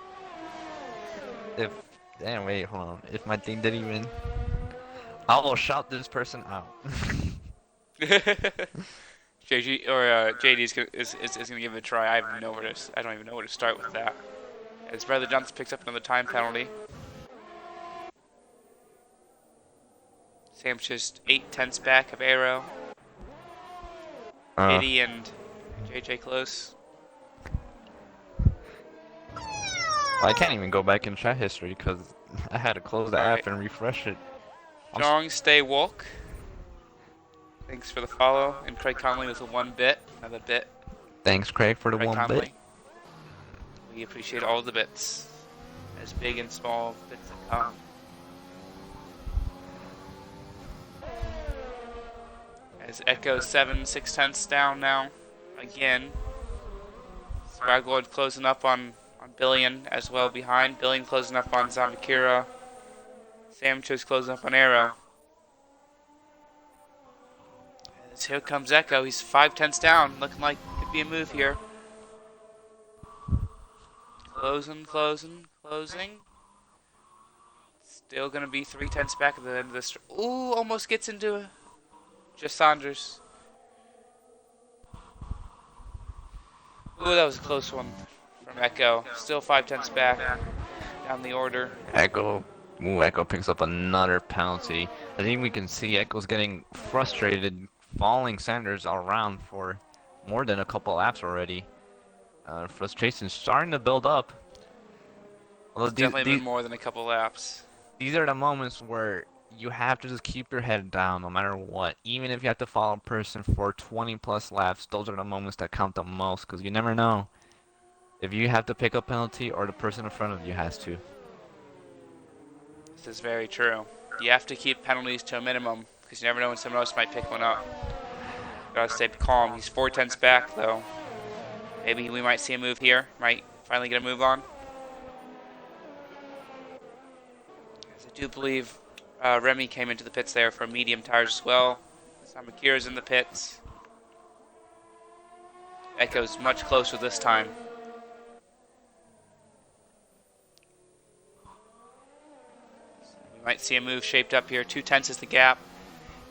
Damn, wait, hold on. If my thing didn't even... I will shout this person out. JG or JD is gonna give it a try. I don't even know where to start with that. As Bradley Johnson picks up another time penalty. Sam's just 8 tenths back of Arrow. Katie and JJ close. I can't even go back in chat history because I had to close the Alright. app and refresh it. Strong stay woke. Thanks for the follow. And Craig Conley with a 1 bit. Another bit. Thanks, Craig, for the Craig 1 Conley. bit. We appreciate all the bits. As big and small bits that come. As Echo 7-6 tenths down now. Again. Swaglord closing up on Billion as well behind. Billion closing up on Zambakira. Samcho's closing up on Arrow. As here comes Echo. He's 5 tenths down. Looking like could be a move here. Closing. Still gonna be 3 tenths back at the end of this. Ooh, almost gets into just Saunders. Ooh, that was a close one from Echo. Still 5 tenths back down the order. Echo picks up another penalty. I think we can see Echo's getting frustrated, following Sanders around for more than a couple laps already. Frustration's starting to build up. Although It's definitely been more than a couple laps. these are the moments where you have to just keep your head down no matter what. Even if you have to follow a person for 20 plus laps, those are the moments that count the most because you never know if you have to pick up penalty or the person in front of you has to. This is very true. You have to keep penalties to a minimum because you never know when someone else might pick one up. Gotta stay calm. He's 4 tenths back though. Maybe we might see a move here. Might finally get a move on. As I do believe Remy came into the pits there for medium tires as well. Samakira's in the pits. Echo's much closer this time. We might see a move shaped up here. 2 tenths is the gap.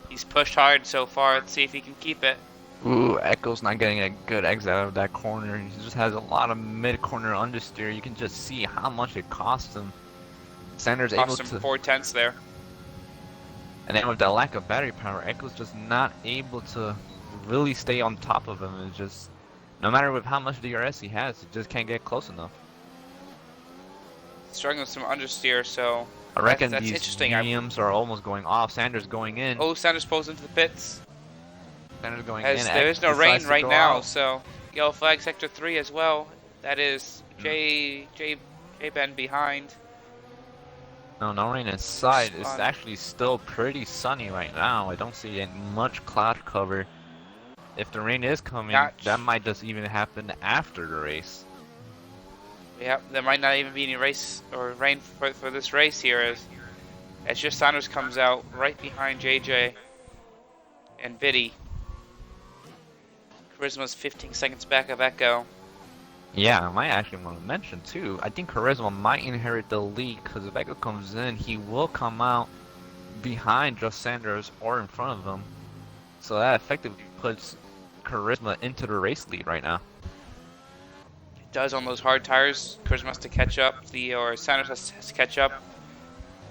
He's pushed hard so far. Let's see if he can keep it. Ooh, Echo's not getting a good exit out of that corner. He just has a lot of mid-corner understeer. You can just see how much it costs him. Sanders able Cost him to... 4 tenths there. And then with the lack of battery power, Echo's just not able to really stay on top of him. It's just, no matter with how much DRS he has, he just can't get close enough. Struggling with some understeer, so I reckon that's these interesting. mediums are almost going off. Sanders going in. Oh, Sanders pulls into the pits. Sanders going As in. there is no X rain decides to right go now, out. so yellow flag sector 3 as well. That is J Ben behind. No rain inside. It's Sun. actually still pretty sunny right now. I don't see much cloud cover. If the rain is coming, Not- that might just even happen after the race. Yeah, there might not even be any race or rain for this race here as just Saunders comes out right behind JJ and Biddy. Charisma's 15 seconds back of Echo. Yeah, I might actually want to mention too. I think Charisma might inherit the lead because if Echo comes in, he will come out behind Just Sanders or in front of him. So that effectively puts Charisma into the race lead right now. It does on those hard tires. Charisma has to catch up. Or Sanders has to catch up.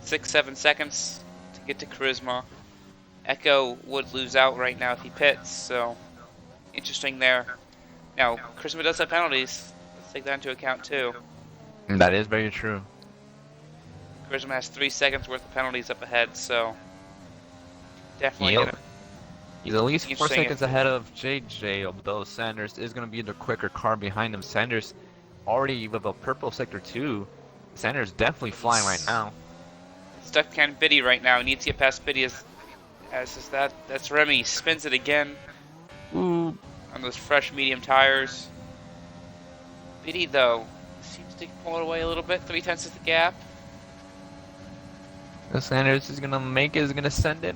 6-7 seconds to get to Charisma. Echo would lose out right now if he pits. So interesting there. Now Charisma does have penalties. Let's take that into account too. That is very true. Charisma has 3 seconds worth of penalties up ahead, so definitely Yep. gonna He's at least 4 Interesting. seconds ahead of JJ, although Sanders is going to be the quicker car behind him. Sanders already with a purple sector 2. Sanders definitely flying right now. stuck behind Biddy right now. He needs to get past Biddy that's Remy. Spins it again Ooh, on those fresh medium tires. Biddy though seems to pull it away a little bit. 3/10 is the gap. Sanders is going to make it, is going to send it.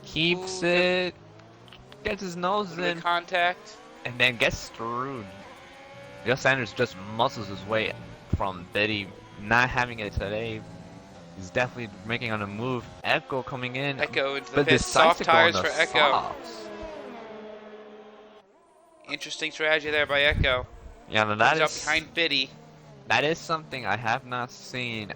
Keeps Ooh, it, gets his nose Little bit in, of contact. and then gets screwed. Just Sanders just muscles his way from Biddy not having it today. He's definitely making on a move. Echo coming in. Echo into the but pit. decides Soft to go on tires the for Echo. softs. Interesting strategy there by Echo. Yeah, now Comes that out is behind Biddy. that is something I have not seen.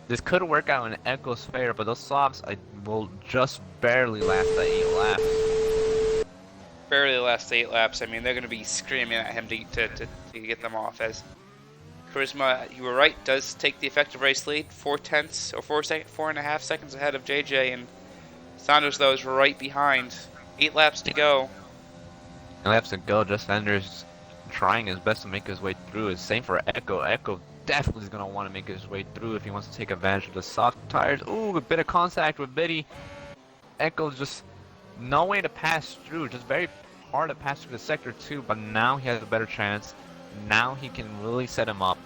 This could work out in Echo's favor, but those softs will just barely last the 8 laps. Barely the last 8 laps. I mean, they're going to be screaming at him to get them off. As Charisma, you were right, does take the effective race lead, 4/10 or 4.5 seconds ahead of JJ, and Saunders though is right behind. 8 laps to go. 8 laps to go. Just Sanders trying his best to make his way through. It's same for Echo. Echo definitely is going to want to make his way through if he wants to take advantage of the soft tires. Ooh, a bit of contact with Biddy. Echo's just no way to pass through. Just very hard to pass through the sector 2, but now he has a better chance. Now he can really set him up.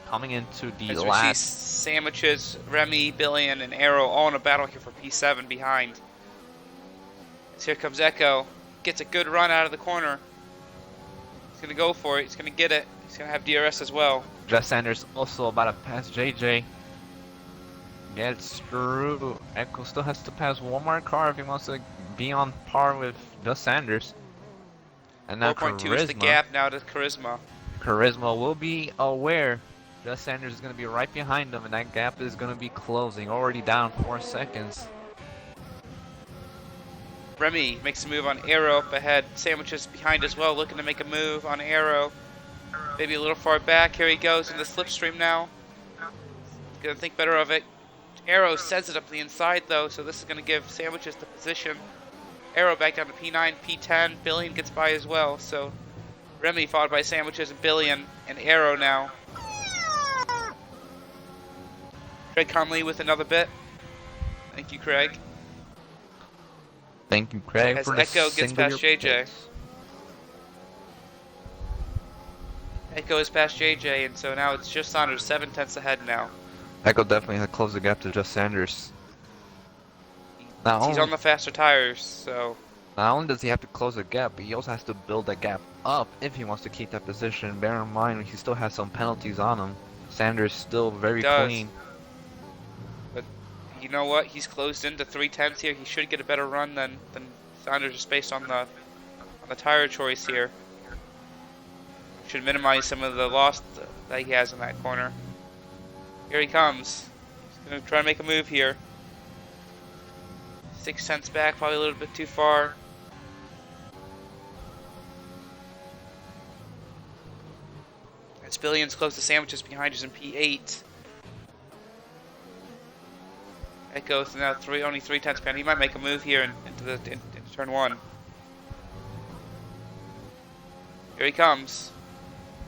Coming into the As we see last. sandwiches, Remy, Billion, and Arrow all in a battle here for P7 behind. As here comes Echo. Gets a good run out of the corner. He's going to go for it. He's going to get it. He's going to have DRS as well. Just Sanders also about to pass JJ. Gets through. Echo still has to pass one more car if he wants to be on par with Just Sanders. And now 4.2 is the gap now to Charisma. Charisma will be aware. Just Sanders is going to be right behind him, and that gap is going to be closing. Already down 4 seconds. Remy makes a move on Arrow up ahead. Sandwiches behind as well, looking to make a move on Arrow. Maybe a little far back. Here he goes in the slipstream now. Gonna think better of it. Arrow sends it up the inside though, so this is gonna give Sandwiches the position. Arrow back down to P9, P10. Billion gets by as well, so Remy followed by Sandwiches and Billion and Arrow now. Craig Conley with another bit. Thank you, Craig. Thank you, Craig, As for the Echo gets past singular JJ. picks. Echo is past JJ, and so now it's just Saunders 7/10 ahead now. Echo definitely had closed the gap to Just Sanders. Not He's only, on the faster tires, so not only does he have to close the gap, but he also has to build that gap up if he wants to keep that position. Bear in mind, he still has some penalties on him. Sanders still very does. clean. you know what? He's closed into 3/10 here. He should get a better run than Saunders just based on the tire choice here. Should minimize some of the loss that he has in that corner. Here he comes. He's gonna try to make a move here. 6/10 back, probably a little bit too far. As Billions close the Sandwiches behind us in P8. Echo's now only 3/10 behind. He might make a move here into turn 1. Here he comes.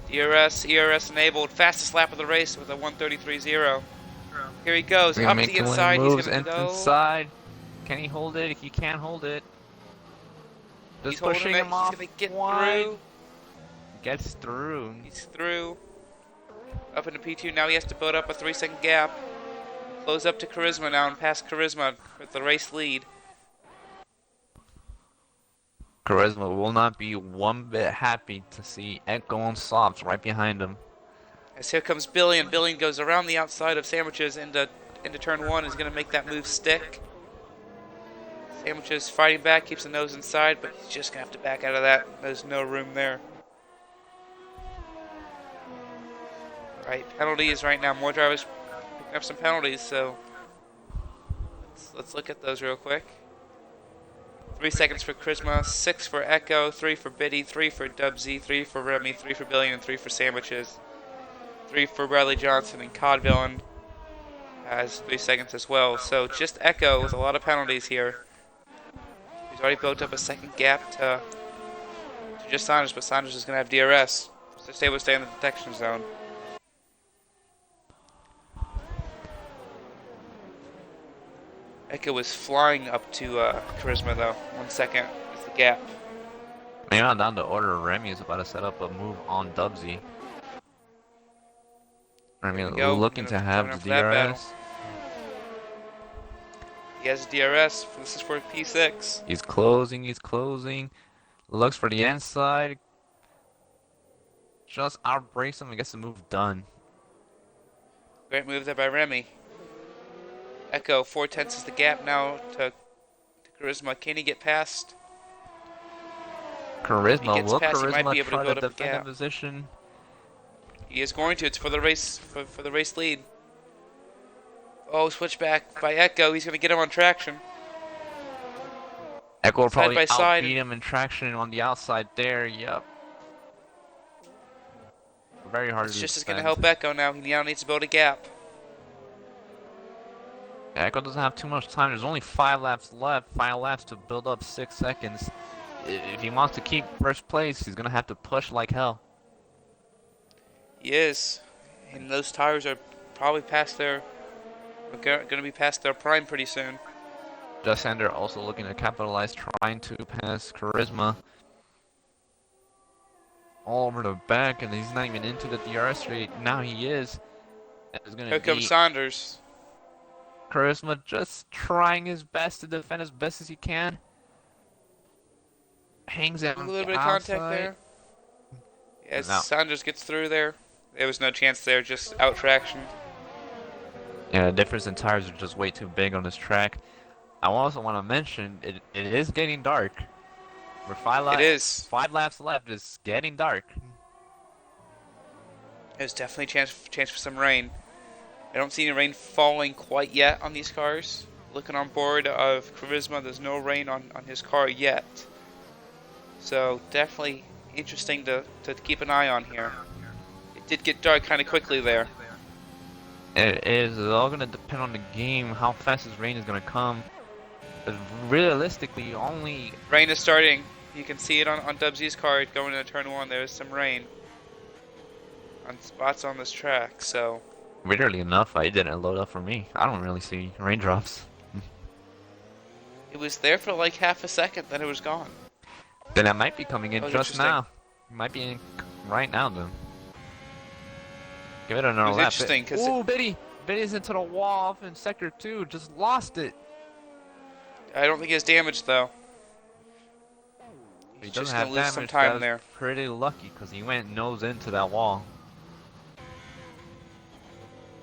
DRS, ERS enabled. Fastest lap of the race with a 1:33.0. Here he goes. He's Up gonna the make inside. moves He's going to go. inside. Can he hold it? He can't hold it. Just He's holding pushing it. him off He's going to get wide. through. gets through. He's through. Up into P2. Now he has to build up a 3-second gap. Close up to Charisma now and pass Charisma with the race lead. Charisma will not be one bit happy to see Echo and Sobs right behind him. As here comes Billion. Billion goes around the outside of Sandwiches into turn 1. Is going to make that move stick. Sandwiches fighting back, keeps the nose inside, but he's just going to have to back out of that. There's no room there. Right, penalties right now. More drivers picking up some penalties, so let's look at those real quick. 3 seconds for Charisma, 6 for Echo, 3 for Biddy, 3 for Dubsy, 3 for Remy, 3 for Billion, and 3 for Sandwiches. 3 for Bradley Johnson, and Codvillain has 3 seconds as well. So just Echo with a lot of penalties here. He's already built up a second gap to just Saunders, but Saunders is going to have DRS. So stay in the detection zone. Echo was flying up to Charisma though. 1 second is the gap. Maybe not down to order. Remy is about to set up a move on Dubsy. Remy looking to have the DRS. He has DRS. This is for P6. He's closing. Looks for the inside. Just outbrakes him and gets the move done. Great move there by Remy. Echo, 4/10 is the gap now to Charisma. Can he get past? Charisma, will past, he might be Charisma able to try build to up a defend gap. a position? He is going to. It's for the race for the race lead. Oh, switchback by Echo. He's going to get him on traction. Echo will probably by side. outbeat him in traction on the outside there, yep. Very hard It's to just defend. going to help Echo now. He now needs to build a gap. Echo doesn't have too much time. There's only 5 laps left. 5 laps to build up 6 seconds. If he wants to keep first place, he's going to have to push like hell. He is. And those tires are probably past their... going to be past their prime pretty soon. Just Sander also looking to capitalize, trying to pass Charisma all over the back, and he's not even into the DRS rate. Now he is. It's going Here to comes be Saunders. Charisma just trying his best to defend as best as he can. Hangs out A on little the bit of contact outside. there. As No. Saunders gets through there. There was no chance there, just out traction. Yeah, the difference in tires are just way too big on this track. I also want to mention it is getting dark. We're 5 laps. It is. 5 laps left. It's getting dark. There's definitely chance for some rain. I don't see any rain falling quite yet on these cars. Looking on board of Charisma, there's no rain on his car yet. So definitely interesting to keep an eye on here. It did get dark kind of quickly there. It is all going to depend on the game, how fast this rain is going to come. But realistically, only... Rain is starting. You can see it on Dubsy's car going into turn 1. There's some rain on spots on this track. So Weirdly enough, I didn't load up for me. I don't really see raindrops. it was there for like half a second, then it was gone. Then I might be coming in That was just interesting. now. Might be in right now then. Give it It another was lap. interesting because Ooh, Biddy! Biddy's into the wall off in sector 2. Just lost it. I don't think he has damage though. He He's doesn't just have gonna lose damage. some time That's there. pretty lucky because he went nose into that wall.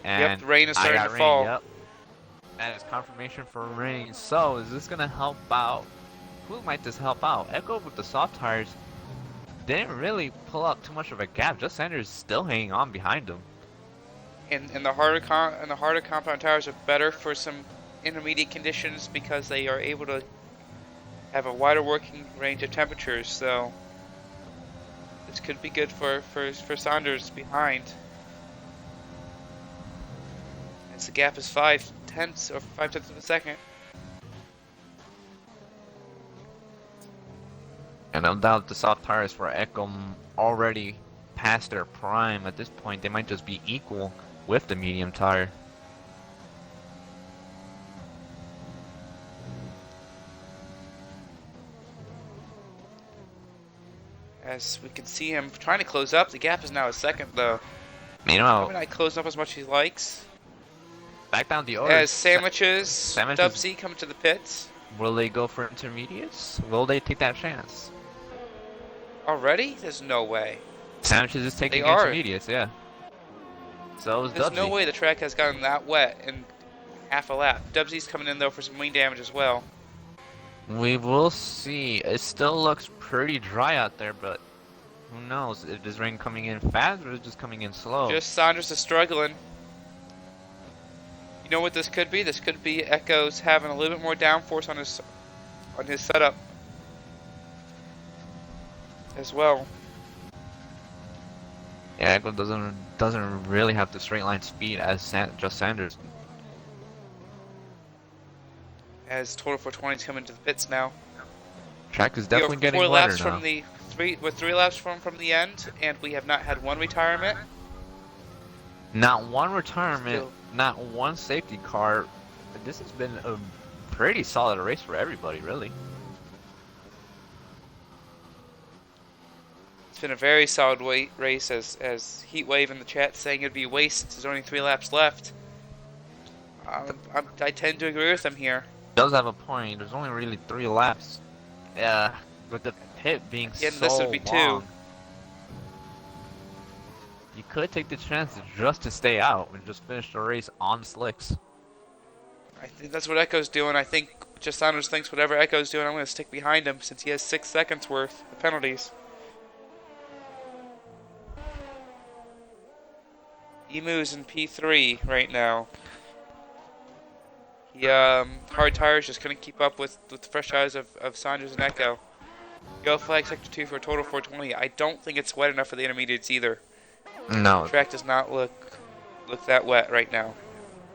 And Yep, the rain is I starting got to rain, fall. Yep. That is confirmation for rain. So, is this going to help out? Who might this help out? Echo with the soft tires didn't really pull up too much of a gap. Just Sanders still hanging on behind him. And the harder compound tires are better for some intermediate conditions because they are able to have a wider working range of temperatures. So this could be good for Saunders behind. As the gap is 5/10 or 5/10 of a second. And no doubt the soft tires for Echo already past their prime. At this point, they might just be equal with the medium tire. As we can see him trying to close up. The gap is now a second, though. Meanwhile, Maybe not closing up as much as he likes. back down the order. As Sandwiches, Sandwiches- Dubsy coming to the pits. Will they go for intermediates? Will they take that chance? Already? There's no way. Sandwiches is taking They are. intermediates, yeah. So is There's Dubsy. no way the track has gotten that wet in half a lap. Dubsy's coming in, though, for some wing damage as well. We will see. It still looks pretty dry out there, but who knows? If this rain coming in fast or is it just coming in slow? Just Saunders is struggling. You know what this could be? This could be Echo's having a little bit more downforce on his setup as well. Yeah, Echo doesn't really have the straight line speed as just Sanders. As Total 420 is coming to the pits now. Track is We definitely are getting 4 wetter laps now. from the three laps from the end, and we have not had one retirement. Not one retirement, Still. not one safety car. This has been a pretty solid race for everybody, really. It's been a very solid race, as Heatwave in the chat saying it'd be a waste since there's only 3 laps left. I tend to agree with him here. Does have a point. There's only really 3 laps. Yeah, with the pit being Yeah, and so this would be 2. long. You could take the chance just to stay out and just finish the race on slicks. I think that's what Echo's doing. I think just Saunders thinks whatever Echo's doing, I'm going to stick behind him since he has 6 seconds worth of penalties. Emu's in P3 right now. He, hard tires just couldn't keep up with the fresh tires of Saunders and Echo. Yellow flag sector 2 for a total 420. I don't think it's wet enough for the intermediates either. No, The track does not look that wet right now.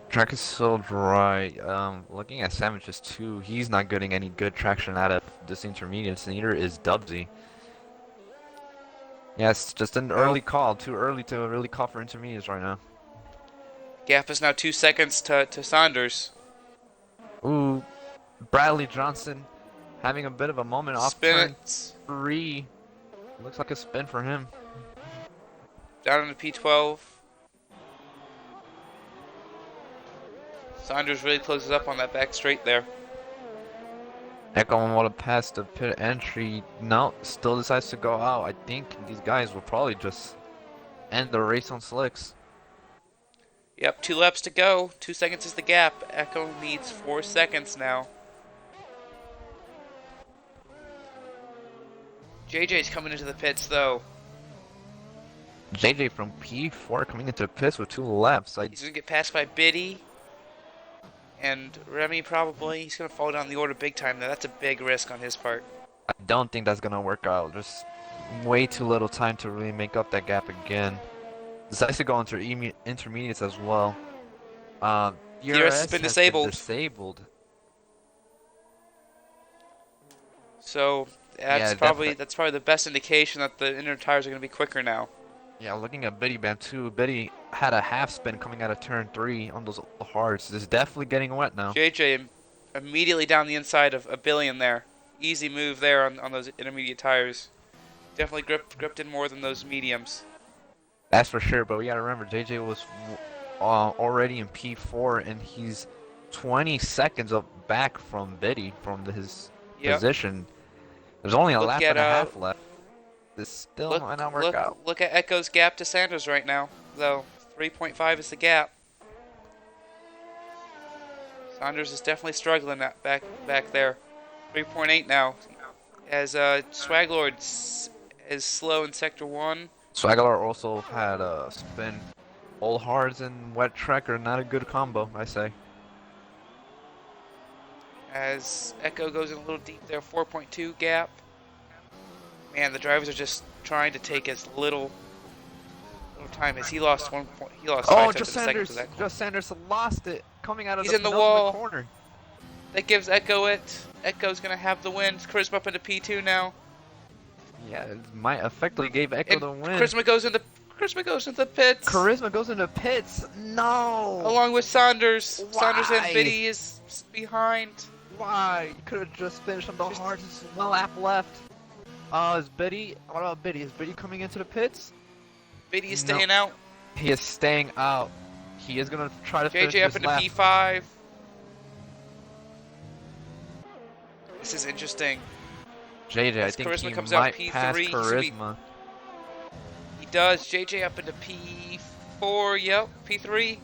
track is so dry. Looking at Sandwiches too, he's not getting any good traction out of this intermediates, neither is Dubsy. Yeah, it's just an early call. Too early to really call for intermediates right now. Gap is now 2 seconds to Saunders. Ooh, Bradley Johnson having a bit of a moment off Spin turn it. 3. Looks like a spin for him. Down into P12. Saunders really closes up on that back straight there. Echo want to pass the pit entry. No, still decides to go out. I think these guys will probably just end the race on slicks. Yep, 2 laps to go. 2 seconds is the gap. Echo needs 4 seconds now. JJ's coming into the pits though. JJ from P4 coming into the pits with 2 laps. He's gonna get passed by Biddy and Remy probably. He's gonna fall down the order big time now. That's a big risk on his part. I don't think that's gonna work out. There's way too little time to really make up that gap again. Decides to go into intermediates as well. DRS has been disabled. So that's Yeah, probably the best indication that the inner tires are gonna be quicker now. Yeah, looking at Biddy Band too. Biddy had a half spin coming out of turn 3 on those hards. It's definitely getting wet now. JJ immediately down the inside of a billion there. Easy move there on those intermediate tires. Definitely gripped in more than those mediums. That's for sure, but we gotta remember JJ was already in P4 and he's 20 seconds up back from Biddy from his Yep. position. There's only a Look lap at, and a half left. This still might not work out. Look at Echo's gap to Sanders right now, though. 3.5 is the gap. Sanders is definitely struggling back there. 3.8 now. As Swaglord is slow in sector 1. Swagler also had a spin. Old hards and wet track are not a good combo, I say. As Echo goes in a little deep there, 4.2 gap. Man, the drivers are just trying to take as little time as he lost 1 point. He lost 5 Oh, tenths just of a second Sanders! to that corner. Just Sanders lost it coming out of He's the in the middle wall. of the corner. That gives Echo it. Echo's gonna have the win. Charisma up into P2 now. Yeah, it might effectively gave Echo And the win. Charisma goes into the pits. Charisma goes into pits. No. Along with Saunders. Saunders and Why? Biddy is behind. Why? You could have just finished on the hards. There's one lap left. Is Betty? What about Betty? Is Betty coming into the pits? Biddy is No. staying out. He is staying out. He is gonna try to finish JJ up this into lap. P5. This is interesting. JJ, I As think Charisma he comes out might P3, pass he should be- Charisma. He does. JJ up into P4. Yep, P3.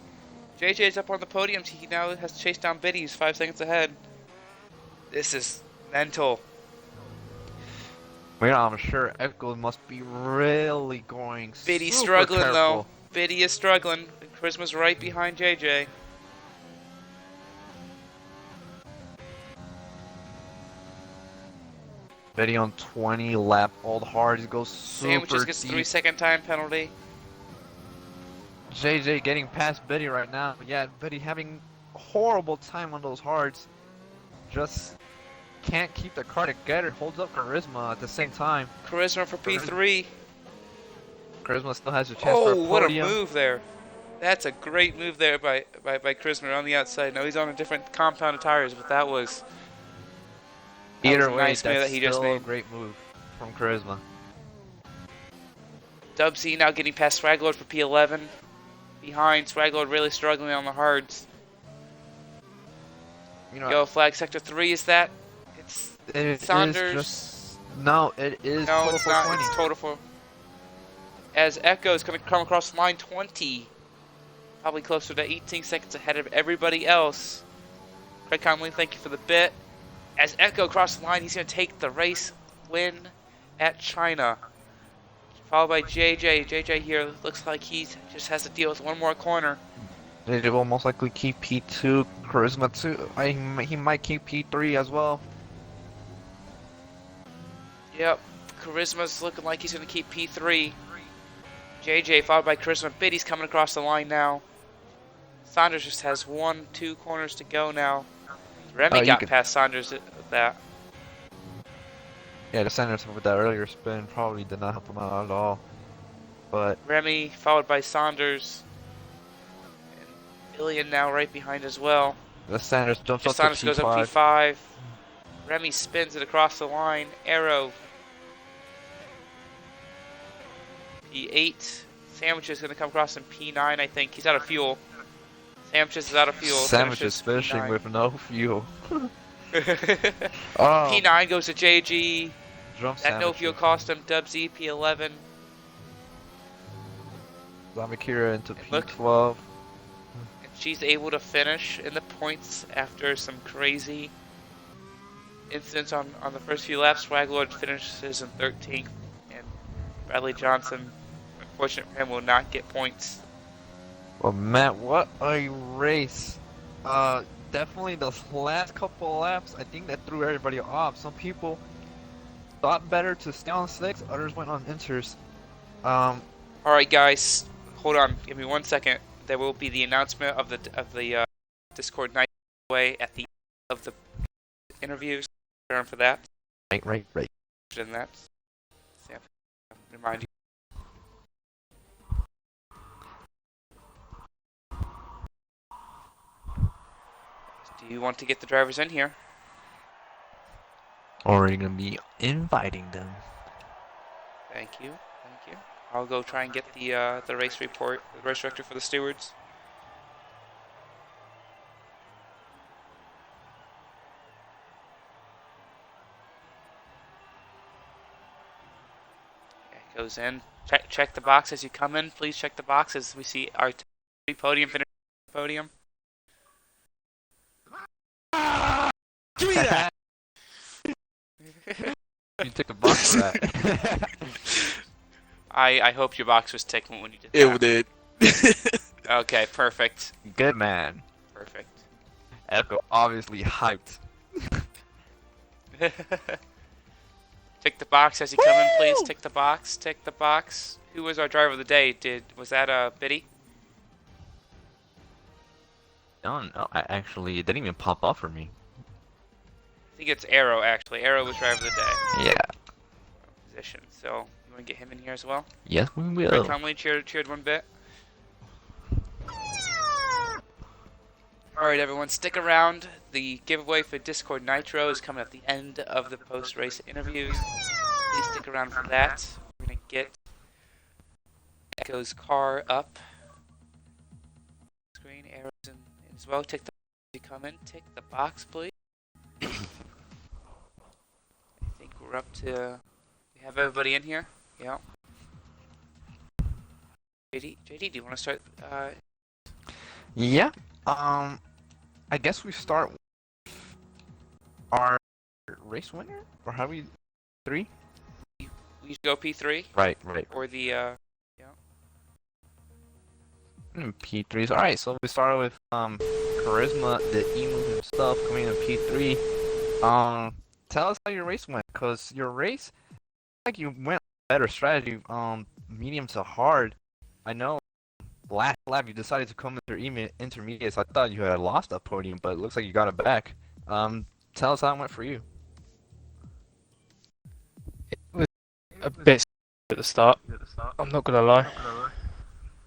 JJ's up on the podium. He now has chased down Biddy. He's 5 seconds ahead. This is mental. Well, I'm sure Echo must be really going Biddy's super struggling careful. though. Biddy is struggling. And Charisma's right behind JJ. Betty on 20 lap, all the hard. He goes super Sandwiches gets deep. 3-second time penalty. JJ getting past Betty right now. Yeah, Betty having a horrible time on those hards. Just can't keep the car together. Holds up Charisma at the same time. Charisma for P3. Charisma still has a chance for a Oh, what a podium. move there. That's a great move there by Charisma on the outside. No, he's on a different compound of tires, but that was Either a way, nice move that's that he just still a made. great move from Charisma. Dubsy now getting past Swaglord for P11. Behind, Swaglord really struggling on the hards. You know, Yo, flag sector 3 is that? It's it is Saunders. just no, it is no, total it's for not. 20. It's total for. As Echo is going to come across line 20, probably closer to 18 seconds ahead of everybody else. Craig Conley, thank you for the bit. As Echo crosses the line, he's going to take the race win at China. Followed by JJ. JJ here looks like he just has to deal with one more corner. They will most likely keep P2, Charisma 2. He might keep P3 as well. Yep, Charisma's looking like he's going to keep P3. JJ followed by Charisma. Biddy's coming across the line now. Saunders just has 1-2 corners to go now. Remy you got could- past Saunders at that. Yeah, the Sanders with that earlier spin probably did not help him out at all. But Remy followed by Saunders. And Ilian now right behind as well. the Sanders jumps up Saunders to goes up P5. P5. Remy spins it across the line. Arrow. P8. Sandwich is going to come across in P9, I think. He's out of fuel. Sandwiches is out of fuel. Sandwich is Finishes finishing P9. with no fuel. P9 Oh, goes to JG. jump That no sandwich. fuel cost him Dubsy P11. Zamakira into Look. P12. And she's able to finish in the points after some crazy incidents on the first few laps. Swaglord finishes in 13th. And Bradley Johnson, unfortunate for him, will not get points. Well, Matt, what a race. Definitely those last couple laps, I think that threw everybody off. Some people thought better to stay on slicks, others went on inters. Alright guys, hold on, give me 1 second. There will be the announcement of the Discord night way at the end of the interviews. Turn for that. Right. And that. Yeah, remind you. Do you want to get the drivers in here? Or are you gonna be inviting them? Thank you. I'll go try and get the race report, the race director for the stewards. Okay, goes in. Check the box as you come in. Please check the box as we see our podium finish. Podium. Give me that. You took a box for that. I hope your box was ticked when you did that. It did. Okay, perfect. Good man. Perfect. Echo obviously hyped. Tick the box as you come in, please. Tick the box. Tick the box. Who was our driver of the day? Was that Biddy? No, I actually, it didn't even pop up for me. I think it's Arrow actually. Arrow was driver of the day. Yeah. Position. So you want to get him in here as well? Yes, we Right, will. Conley cheered one bit. Alright everyone, stick around. The giveaway for Discord Nitro is coming at the end of the post-race interviews. Please stick stick around for that. We're gonna get Echo's car up. Screen arrows in as well. Take the you come in. Take the box, please. I think we're up to. We have everybody in here. Yeah. JD, do you want to start? Yeah. I guess we start with our race winner, or how we 3? We should go P3 Right. or the P3s. All right. So we started with Charisma, the emu himself, coming in P3. Tell us how your race went, cause your race, like you went better strategy. Medium to hard. I know. Last lap you decided to come into intermediates. I thought you had lost that podium, but it looks like you got it back. Tell us how it went for you. A bit at the start. I'm not gonna lie.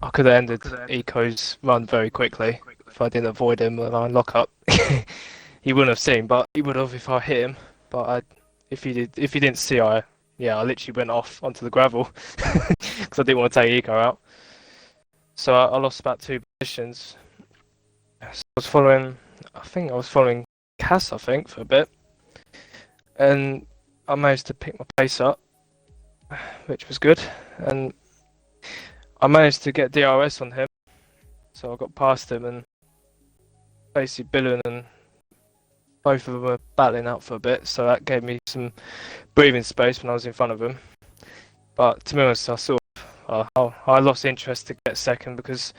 I could have ended Eco's run very quickly if I didn't avoid him when I lock up. He wouldn't have seen, but he would have if I hit him. But if he didn't see, I literally went off onto the gravel because I didn't want to take Eco out. So I lost about 2 positions. So I think I was following Cass, for a bit, and I managed to pick my pace up, which was good, and I managed to get DRS on him, so I got past him, and basically Billen and both of them were battling out for a bit, so that gave me some breathing space when I was in front of him. But to be honest, I lost interest to get second because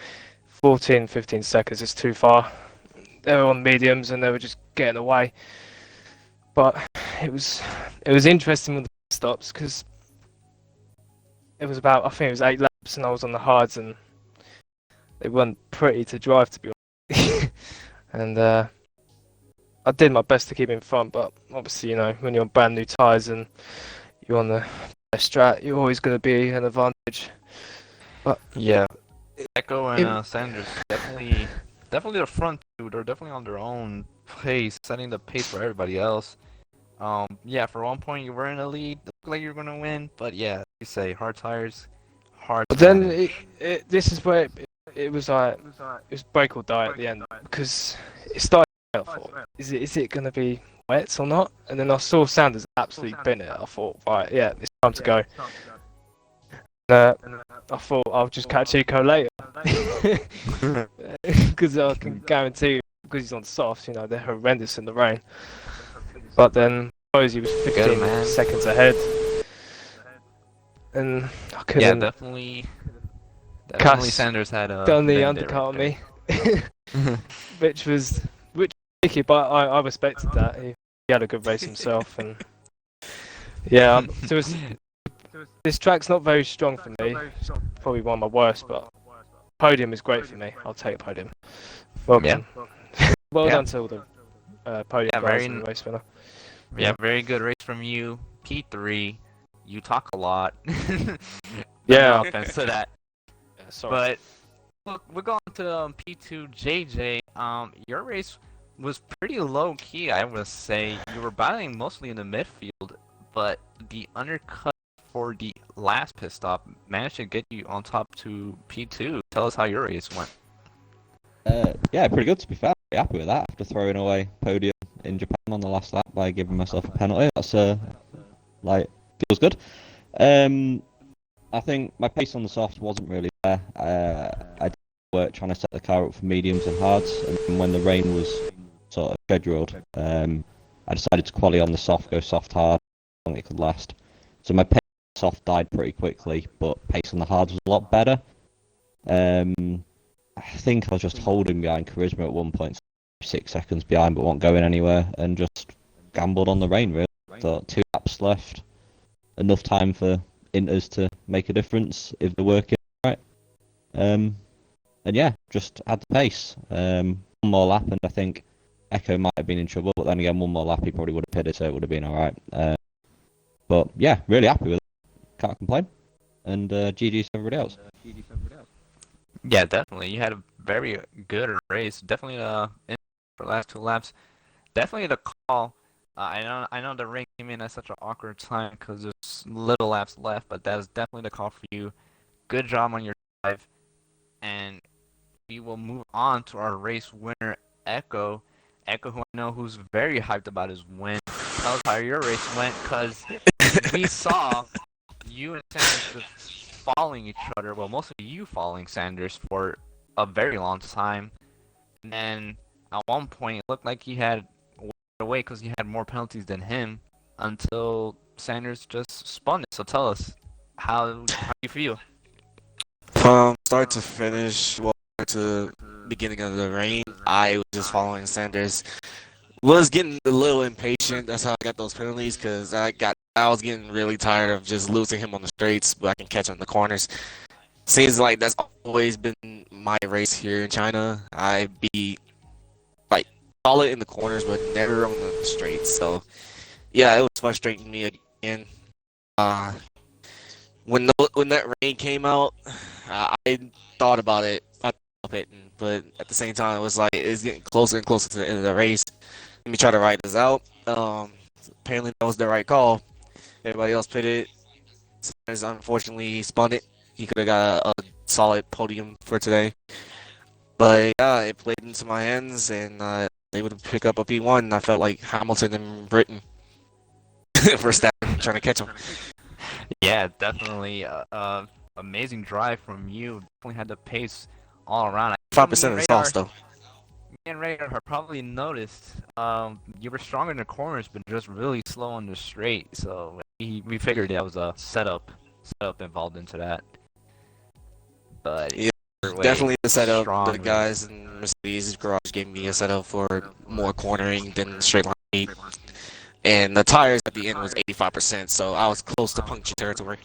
15 seconds is too far. They were on mediums and they were just getting away. But it was interesting with the stops because it was about, I think it was 8 laps and I was on the hards and they weren't pretty to drive, to be honest. And I did my best to keep in front, but obviously, when you're on brand new tyres and you're on the best strat, you're always going to be an advantage. But yeah, Echo and Sanders definitely the front two. They're definitely on their own pace, setting the pace for everybody else. Yeah, for one point you were in the lead, it looked like you were gonna win, but yeah, like you say, hard tires, hard. But then this is where it was like it was break or die at the end because it started. I thought, is it gonna be wet or not? And then I saw Sanders absolutely bin it. I thought, right, yeah, it's time to go. I thought I'll just catch Eco later because I can guarantee because he's on softs, they're horrendous in the rain. But then I suppose he was 15 seconds ahead, and I couldn't. Yeah, definitely Sanders had done the undercut on me, which was tricky, but I respected that. He had a good race himself, and yeah, this track's not very strong for me. It's probably one of my worst, but podium is great for me. I'll take a podium. Well done. Well done to all the podium guys and the race winner. Yeah, very good race from you. P3, you talk a lot. Yeah. No offense to that. Yeah, sorry. But look, we're going to P2 JJ. Your race was pretty low key, I would say. You were battling mostly in the midfield, but the undercut for the last pit stop managed to get you on top to P2. Tell us how your race went. Yeah, pretty good to be fair. Pretty happy with that after throwing away podium in Japan on the last lap by giving myself a penalty. That's feels good. I think my pace on the soft wasn't really there. I did work trying to set the car up for mediums and hards, and when the rain was sort of scheduled, I decided to quali on the soft, go soft hard, how long it could last. So my pace on the soft died pretty quickly, but pace on the hards was a lot better. I think I was just holding behind Charisma at one point, 6 seconds behind, but wasn't going anywhere, and just gambled on the rain, really. Thought 2 laps left, enough time for Inters to make a difference if they're working right. And yeah, just had the pace. One more lap, and I think Echo might have been in trouble, but then again, one more lap, he probably would have pitted, so it would have been alright. But yeah, really happy with it. Can't complain. And GG to everybody else. Yeah, definitely. You had a very good race. Definitely in for the last 2 laps. Definitely the call I know the rain came in at such an awkward time because there's little laps left, but that is definitely the call for you. Good job on your drive, and we will move on to our race winner, Echo. Echo, who I know who's very hyped about his win. Tell us how your race went, because we saw you and Sanders just following each other. Well, mostly you following Sanders for a very long time. And then at one point, it looked like he had walked away because he had more penalties than him until Sanders just spun it. So tell us, how you feel? From start to finish, well, to beginning of the rain, I was just following Sanders. Was getting a little impatient. That's how I got those penalties because I was getting really tired of just losing him on the straights, but I can catch him in the corners. Seems like that's always been my race here in China. I be like solid in the corners, but never on the straights. So yeah, it was frustrating me again. Uh, when that rain came out, I thought about it. I thought of it, but at the same time, it was like it's getting closer and closer to the end of the race. Let me try to ride this out. Apparently that was the right call. Everybody else pitted. Sanders unfortunately spun it. He could have got a solid podium for today. But yeah, it played into my hands, and they would pick up a P1. I felt like Hamilton in Britain for Verstappen trying to catch him. Yeah, definitely. Amazing drive from you. Definitely had the pace all around. 5% of the sauce, though. Me and Radar have probably noticed you were stronger in the corners, but just really slow on the straight. So we figured that was a setup involved into that. But Yeah, either way, definitely the setup. strong The race. guys in Mercedes garage gave me a setup for more cornering than straight line meet. And the tires at the end was 85%, so I was close to puncture territory.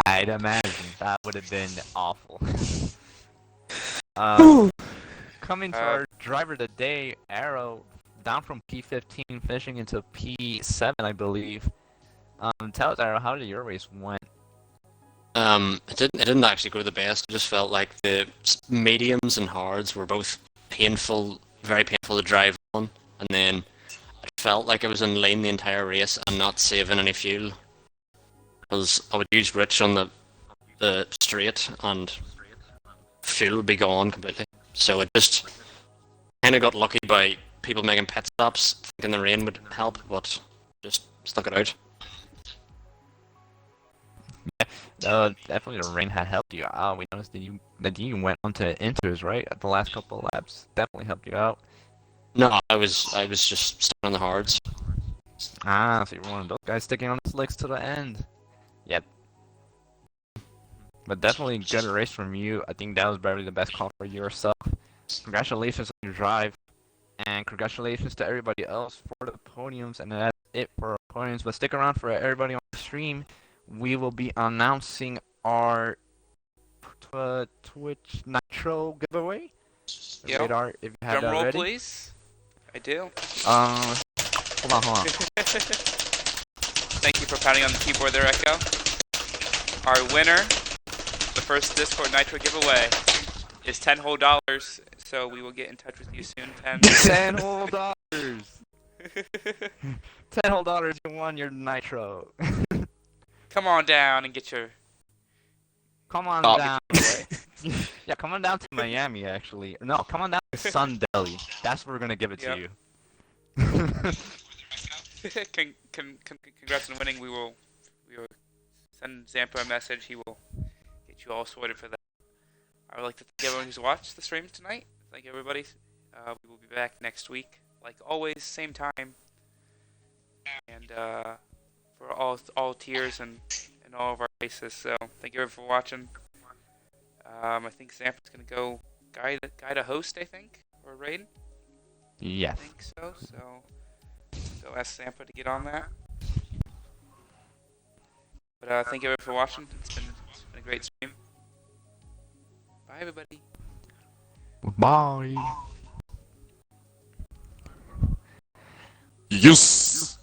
I'd imagine that would have been awful. Coming to our driver of the day, Arrow, down from P15, finishing into P7, I believe. Tell us, Arrow, how did your race went? It didn't actually go the best. I just felt like the mediums and hards were both painful, very painful to drive on, and then I felt like I was in lane the entire race and not saving any fuel. Because I would use rich on the straight and fuel would be gone completely. So it just kind of got lucky by people making pit stops, thinking the rain would help, but just stuck it out. Definitely the rain had helped you out. We noticed that you went on to inters, right, at the last couple of laps. Definitely helped you out. No, I was just stuck on the hards. Ah, so you're one of those guys sticking on the slicks to the end. Yep. But definitely good race from you. I think that was probably the best call for yourself. Congratulations on your drive. And congratulations to everybody else for the podiums. And that's it for our podiums. But stick around for everybody on the stream. We will be announcing our Twitch Nitro giveaway. Yep. Radar, if you have Drum that roll, ready. please. I do. Hold on. Thank you for pounding on the keyboard there, Echo. Our winner, the first Discord Nitro giveaway, is $10 whole. So we will get in touch with you soon. $10 whole. $10 whole, you won your Nitro. Come on down and get your. Come on Oh. down. Yeah, come on down to Miami, actually. No, come on down to Sun Deli. That's where we're gonna give it to you. Congrats on winning. We will send Zampa a message. He will get you all sorted for that. I would like to thank everyone who's watched the stream tonight. Thank everybody. We will be back next week, like always, same time, and for all tiers and all of our races. So thank you everyone for watching. I think Zampa's gonna go guide a host, I think, or raid. I Yes. think so. So go ask Zampa to get on that. But thank you everyone for watching. It's been a great stream. Bye everybody. Bye. Yes!